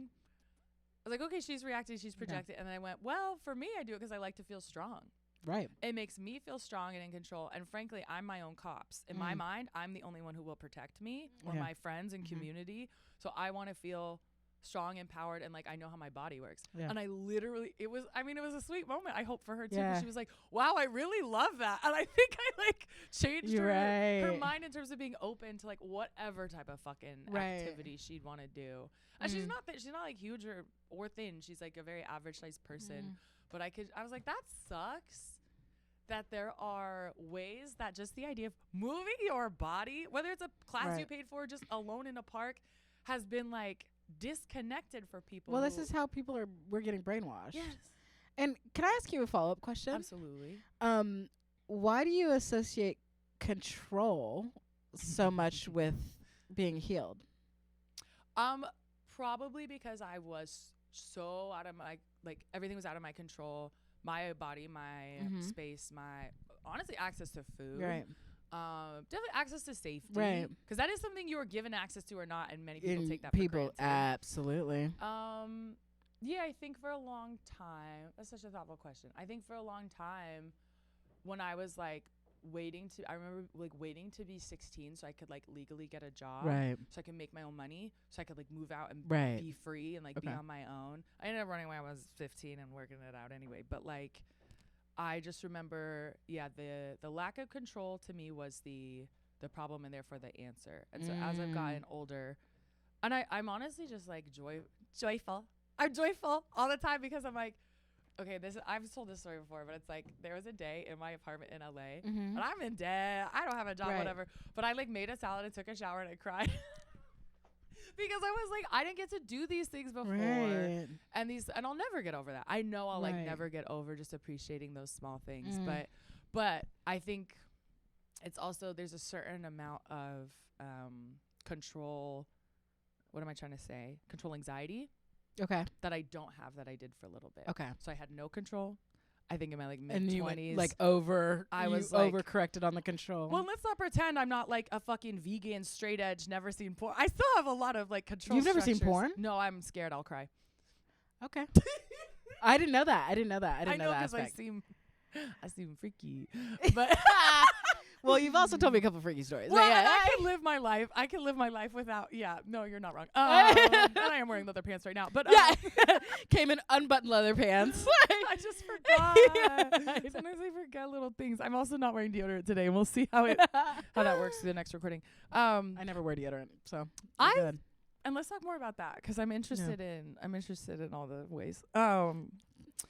I was like, okay, she's reacting, she's projecting. And then I went, well, for me, I do it because I like to feel strong. Right. It makes me feel strong and in control. And frankly, I'm my own cops. In my mind, I'm the only one who will protect me or my friends and community. So I want to feel strong, empowered, and like I know how my body works. Yeah. And I literally, it was a sweet moment. I hope for her too. Yeah. She was like, wow, I really love that. And I think I like changed her mind in terms of being open to like whatever type of fucking activity she'd want to do. And she's not like huge or thin. She's like a very average sized person. But I was like, that sucks that there are ways that just the idea of moving your body, whether it's a class you paid for just alone in a park, has been like disconnected for people. Well, this is how we're getting brainwashed. Yes. And can I ask you a follow-up question? Absolutely. Why do you associate control so much with being healed? Probably because I was so out of my, like, everything was out of my control. My body, my space, my, honestly, access to food. Right. Definitely access to safety. Right. Because that is something you are given access to or not, and many people take that for granted. Absolutely. Yeah, I think for a long time, that's such a thoughtful question. I think for a long time, when I was like I remember like waiting to be 16 so I could like legally get a job. Right. So I could make my own money. So I could like move out and be free and like be on my own. I ended up running when I was 15 and working it out anyway. But like, I just remember, the lack of control to me was the problem and therefore the answer. And so as I've gotten older, and I'm honestly just like joyful. I'm joyful all the time because I'm like, okay, I've told this story before, but it's like there was a day in my apartment in LA and I'm in debt. I don't have a job, whatever. But I like made a salad and took a shower and I cried. Because I was like, I didn't get to do these things before. Right. And I'll never get over that. I know I'll like never get over just appreciating those small things. But I think it's also, there's a certain amount of control. What am I trying to say? Control anxiety. Okay. That I don't have that I did for a little bit. Okay. So I had no control. I think in my like mid-20s. Like overcorrected on the control. Well, let's not pretend I'm not like a fucking vegan, straight edge, never seen porn. I still have a lot of like control You've never seen porn? No, I'm scared I'll cry. Okay. I didn't know that. I know that because I seem freaky. But well, you've also told me a couple freaky stories. Well, I can live my life. I can live my life without. Yeah, no, you're not wrong. And I am wearing leather pants right now. But came in unbuttoned leather pants. I just forgot. Sometimes I forget little things. I'm also not wearing deodorant today, and we'll see how that works through the next recording. I never wear deodorant, so good. And let's talk more about that because I'm interested in all the ways.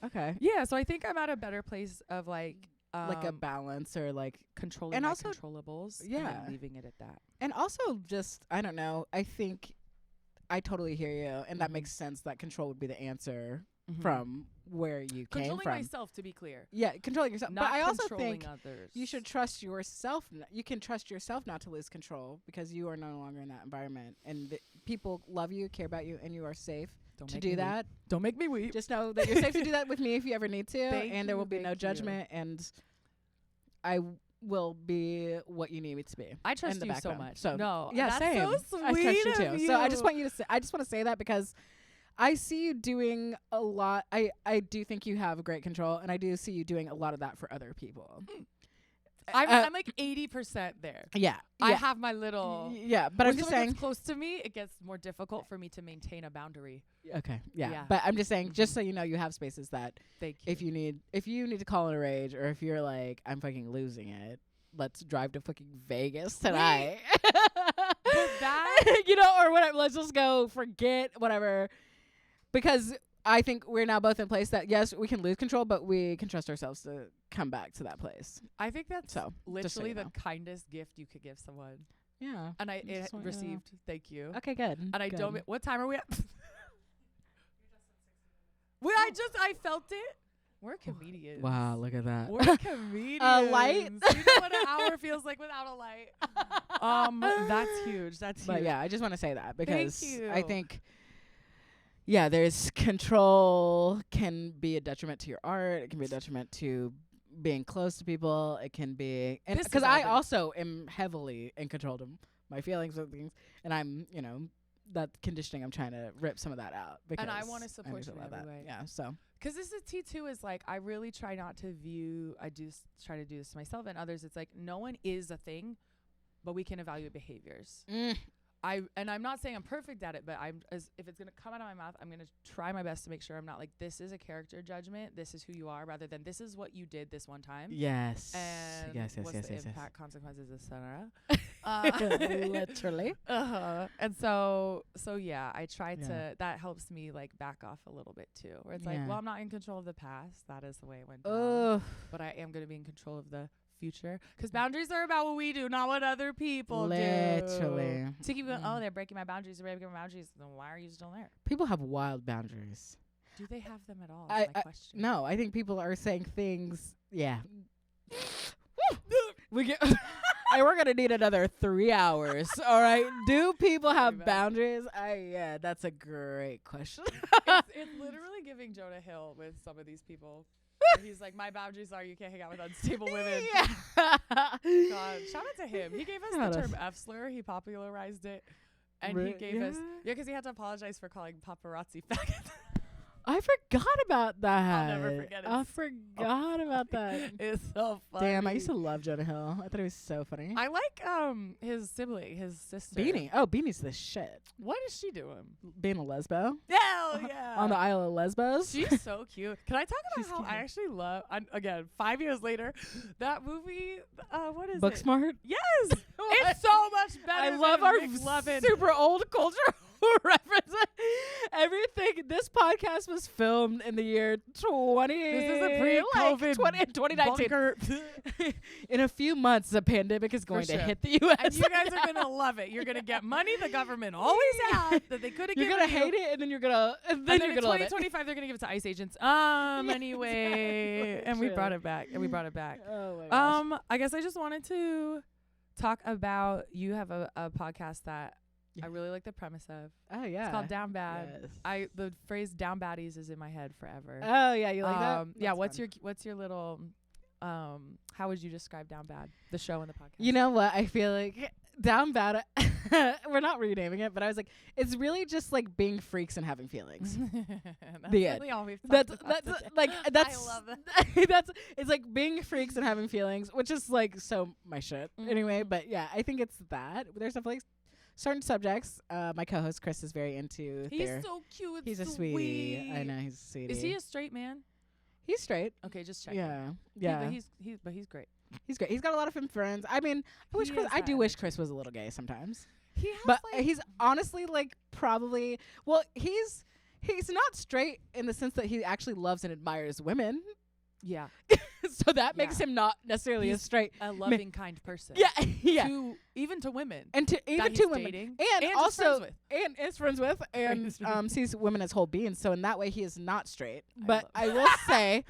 Okay. Yeah, so I think I'm at a better place of like a balance or like controlling and also controllables. Yeah, and leaving it at that. And also just I don't know. I think I totally hear you, and that makes sense. That control would be the answer from where you came Controlling from. myself, to be clear. Yeah, controlling yourself. Not but I also controlling think others. you should trust yourself. You can trust yourself not to lose control because you are no longer in that environment. And people love you, care about you, and you are safe to do that. Don't make me weep. Just know that you're safe to do that with me if you ever need to. And there will be no judgment. And I will be what you need me to be. I trust you so background. much. So no, yeah, that's same. so sweet I trust you of too. So I just want you to say. I just want to say that because I see you doing a lot. I do think you have great control, and I do see you doing a lot of that for other people. I'm like 80% there. Yeah, I have my little. Yeah, but I'm just saying. Gets close to me, it gets more difficult for me to maintain a boundary. Okay, yeah. But I'm just saying, just so you know, you have spaces that if you need to call in a rage, or if you're like, I'm fucking losing it, let's drive to fucking Vegas tonight. But that, or whatever. Let's just go forget whatever. Because I think we're now both in place that, yes, we can lose control, but we can trust ourselves to come back to that place. I think that's literally so the kindest gift you could give someone. Yeah. And it received. Thank you. Okay, good. And I good. don't. What time are we at? I felt it. We're comedians. Wow, look at that. We're comedians. A light? You know what an hour feels like without a light? That's huge. That's huge. But yeah, I just want to say that because Thank you. I think, there's control can be a detriment to your art. It can be a detriment to being close to people. It can be, and because I also am heavily in control of my feelings and things, and I'm, that conditioning, I'm trying to rip some of that out. Because and I want to support you in every way. Yeah, so. Because this is T2 is like, I really try not to view, I do try to do this to myself and others. It's like, no one is a thing, but we can evaluate behaviors. I'm not saying I'm perfect at it, but if it's going to come out of my mouth, I'm going to try my best to make sure I'm not like, this is a character judgment. This is who you are, rather than this is what you did this one time. Yes. And yes. what's the impact, consequences, etc. Literally. And so yeah, I try to, that helps me like back off a little bit too, where it's like, well, I'm not in control of the past. That is the way it went down. But I am going to be in control of the future, because boundaries are about what we do, not what other people do. Literally. To keep going, they're breaking my boundaries, then why are you still there? People have wild boundaries. Do they have them at all? That's my question. No, I think people are saying things. Yeah. we get. We're gonna need another 3 hours. All right. Do people have boundaries? That's a great question. It's literally giving Jonah Hill with some of these people. He's like, my boundaries are you can't hang out with unstable women. Yeah. God, shout out to him. He gave us the term F-slur. He popularized it. And he gave us, because he had to apologize for calling paparazzi faggots. I forgot about that. I'll never forget it. I forgot about that. It's so funny. Damn, I used to love Jonah Hill. I thought he was so funny. I like his sibling, his sister. Beanie. Oh, Beanie's the shit. What is she doing? Being a lesbo. Hell yeah. On the Isle of Lesbos. She's so cute. Can I talk about how I actually love, again, 5 years later, that movie, what is it? Booksmart? Yes. It's so much better. I love our McLovin. super old culture reference. Everything. This podcast was filmed in the year 20. This is a pre-COVID 2019. In a few months, the pandemic is going to hit the U.S. And you guys are gonna love it. You're gonna get money the government always had that they could have given you. You're gonna hate it, and then you're gonna. And then you're gonna love it. 2025, they're gonna give it to ICE agents. Anyway, and we brought it back. Oh my gosh. I guess I just wanted to talk about. You have a podcast that. I really like the premise of. Oh yeah. It's called Down Bad. Yes. The phrase down baddies is in my head forever. Oh yeah, you like that? Yeah, what's your little how would you describe Down Bad, the show and the podcast? You know what? I feel like Down Bad we're not renaming it, but I was like, it's really just like being freaks and having feelings. That's really all we've talked about like that's I love that. It's like being freaks and having feelings, which is like so my shit. Anyway, but yeah, I think it's that. There's definitely certain subjects. My co-host Chris is very into. He's so cute. He's a sweetie. I know, he's a sweetie. Is he a straight man? He's straight. Okay, just checking. Yeah. But he's great. He's great. He's got a lot of friends. I mean, I do wish Chris was a little gay sometimes. He has, but he's honestly like probably. Well, he's not straight in the sense that he actually loves and admires women. Yeah. So that makes him not necessarily a straight, a loving, kind person. Yeah, yeah. Even to women, and to even to women, dating, and also is friends with. and sees women as whole beings. So in that way, he is not straight. But I will say,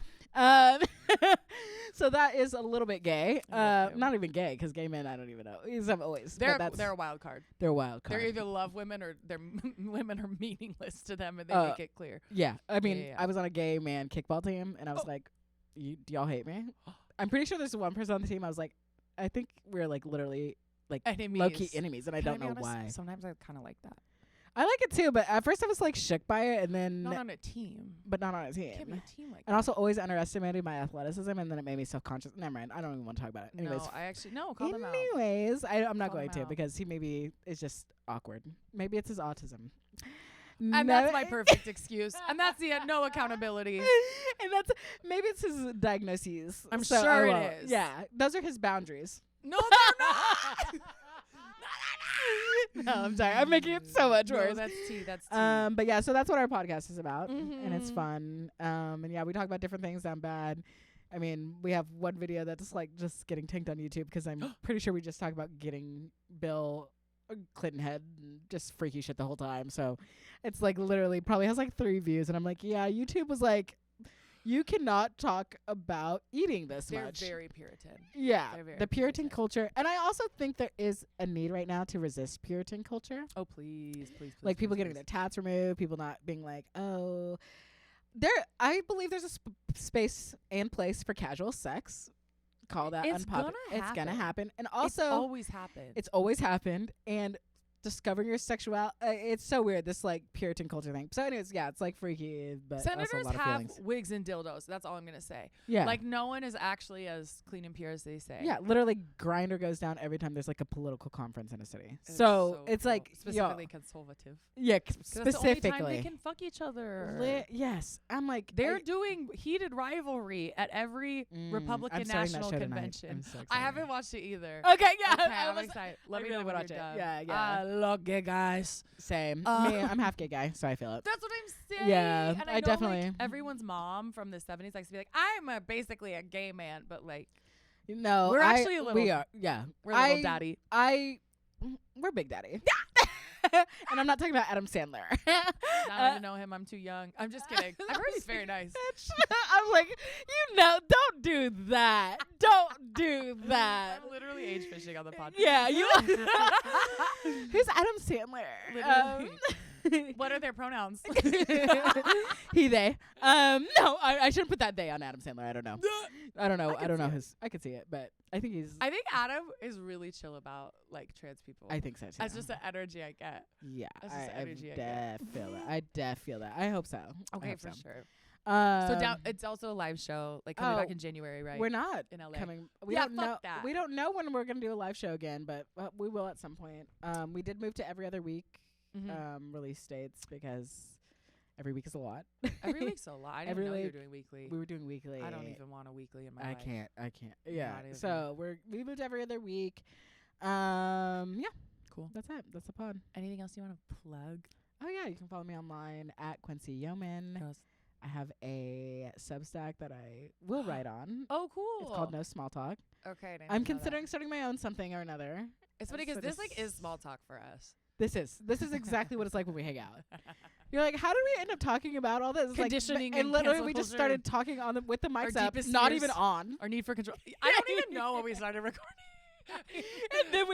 so that is a little bit gay. Not even gay, because gay men, I don't even know. They're a wild card. They're a wild card. They either love women or their women are meaningless to them, and they make it clear. Yeah, I mean, I was on a gay man kickball team, and I was like, do y'all hate me? I'm pretty sure there's one person on the team. I was like, I think we're like literally like low-key enemies, and I don't know why. Sometimes I kind of like that. I like it too, but at first I was like shook by it, and then not on a team. But not on a team. Can't be a team like and also always underestimated my athleticism, and then it made me self-conscious. Never mind. I don't even want to talk about it. Anyways, no, I actually call them out. Anyways, I'm not going to, because he maybe is just awkward. Maybe it's his autism. And that's my perfect excuse. And that's the no accountability. And maybe it's his diagnoses. I'm sure it is. Yeah, those are his boundaries. No, they're not. No, I'm sorry. I'm making it so much worse. That's tea. But yeah, so that's what our podcast is about, and it's fun. And yeah, we talk about different things that bad. I mean, we have one video that's like just getting tanked on YouTube because I'm pretty sure we just talk about getting Bill Clinton head and just freaky shit the whole time. So it's like literally probably has like 3 views, and I'm like, yeah, YouTube was like, you cannot talk about eating this much. They're very Puritan. Yeah, the Puritan culture. And I also think there is a need right now to resist Puritan culture. Oh, please. Like people getting their tats removed, people not being like, oh. I believe there's a space and place for casual sex. Call that unpopular. It's gonna happen. And also, It's always happened. And discovering your sexuality, it's so weird, this like Puritan culture thing. So anyways, yeah, it's like freaky, but senators also a lot of have feelings. wigs and dildos. That's all I'm gonna say. Yeah, like no one is actually as clean and pure as they say. Yeah, literally Grindr goes down every time there's like a political conference in a city. So it's like specifically conservative. Yeah, specifically. That's the only time they can fuck each other. Yes, I'm like they're doing Heated Rivalry at every Republican National Convention. So I haven't watched it either. Okay, yeah, okay, I'm excited. Let me really watch it. Yeah. I love gay guys. Same. Me, I'm half gay guy, so I feel it. That's what I'm saying. Yeah, and I know, definitely. Like, everyone's mom from the 70s likes to be like, I'm basically a gay man, but like, no, we're actually a little. We are. Yeah, we're a little daddy. We're big daddy. And I'm not talking about Adam Sandler. I don't know him. I'm too young. I'm just kidding. I've heard he's very nice. I'm like, don't do that. Don't do that. I'm literally age fishing on the podcast. Yeah, you. Who's Adam Sandler? What are their pronouns? He, they. No, I shouldn't put that they on Adam Sandler. I don't know. I don't know his. I could see it, but I think Adam is really chill about like trans people. I think so too. That's just the energy I get. Yeah, that's just the energy I get. I def feel that. I hope so. Okay, for sure. So it's also a live show, like coming back in January, right? We're not in LA. Coming. Fuck that. We don't know when we're gonna do a live show again, but we will at some point. We did move to every other week release dates because every week is a lot. Every week's a lot. I didn't know you were doing weekly. We were doing weekly. I don't even want a weekly in my life. I can't. Yeah. So we moved every other week. Yeah. Cool. That's it. That's the pod. Anything else you want to plug? Oh yeah, you can follow me online at Quincy Yeoman. I have a Substack that I will write on. Oh, cool. It's called No Small Talk. Okay. I'm considering starting my own something or another. It's funny because this like is small talk for us. This is exactly what it's like when we hang out. You're like, how did we end up talking about all this? Conditioning, and literally we just started talking on with the mics up, not even on. Our need for control. I don't even know when we started recording. And then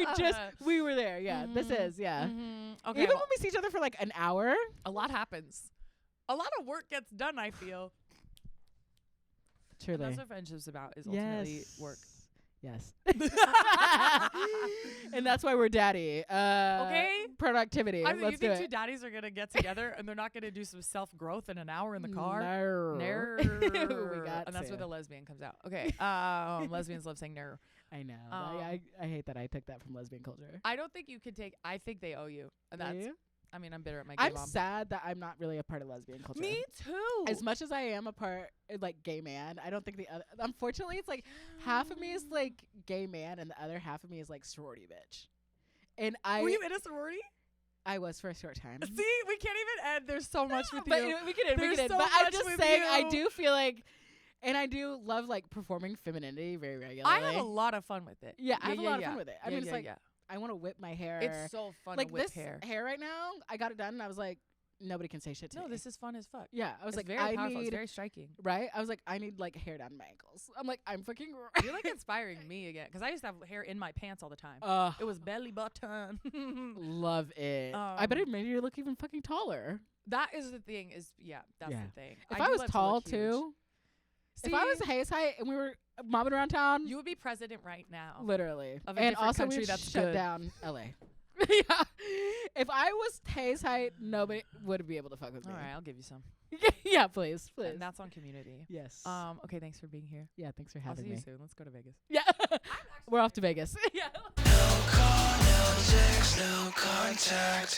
we were there. Yeah, this is Okay. Even when we see each other for like an hour, a lot happens. A lot of work gets done, I feel. Truly. And that's what friendship's about, is ultimately work. Yes. And that's why we're daddy. Okay. Productivity. I mean, you think two daddies are going to get together and they're not going to do some self-growth in an hour in the car? No. And that's where the lesbian comes out. Okay. Lesbians love saying no. I know. I hate that I took that from lesbian culture. I don't think you could take, I think they owe you. And that's, I mean, I'm bitter at my gay mom. I'm sad that I'm not really a part of lesbian culture. Me too. As much as I am a part, like, gay man, I don't think the other... Unfortunately, it's like half of me is, like, gay man and the other half of me is, like, sorority bitch. And Were you in a sorority? I was for a short time. See? We can't even end. There's so much with you. But we can end. But I'm just saying, I do feel like And I do love like performing femininity very regularly. I have a lot of fun with it. Yeah, I have a lot of fun with it. I mean, it's like, yeah. I want to whip my hair. It's so fun like to whip this hair. right now, I got it done and I was like, nobody can say shit to me. No, this is fun as fuck. Yeah, I was like, very I powerful. need, It's very striking. right? I was like, I need like hair down my ankles. I'm like, I'm fucking. You're like inspiring me again because I used to have hair in my pants all the time. It was belly button. Love it. I bet it made you look even fucking taller. That is the thing. That's the thing. If I was tall too, if I was Hayes height and we were mobbing around town, you would be president right now. Literally. Of a and different also country we'd that's shut good. down LA. Yeah. If I was Hayes height, nobody would be able to fuck with me. All right, I'll give you some. Yeah, please. And that's on Community. Yes. Okay, thanks for being here. Yeah, thanks for I'll having see me. you soon. Let's go to Vegas. Yeah. We're off to Vegas. Yeah. No call, no text, no contact.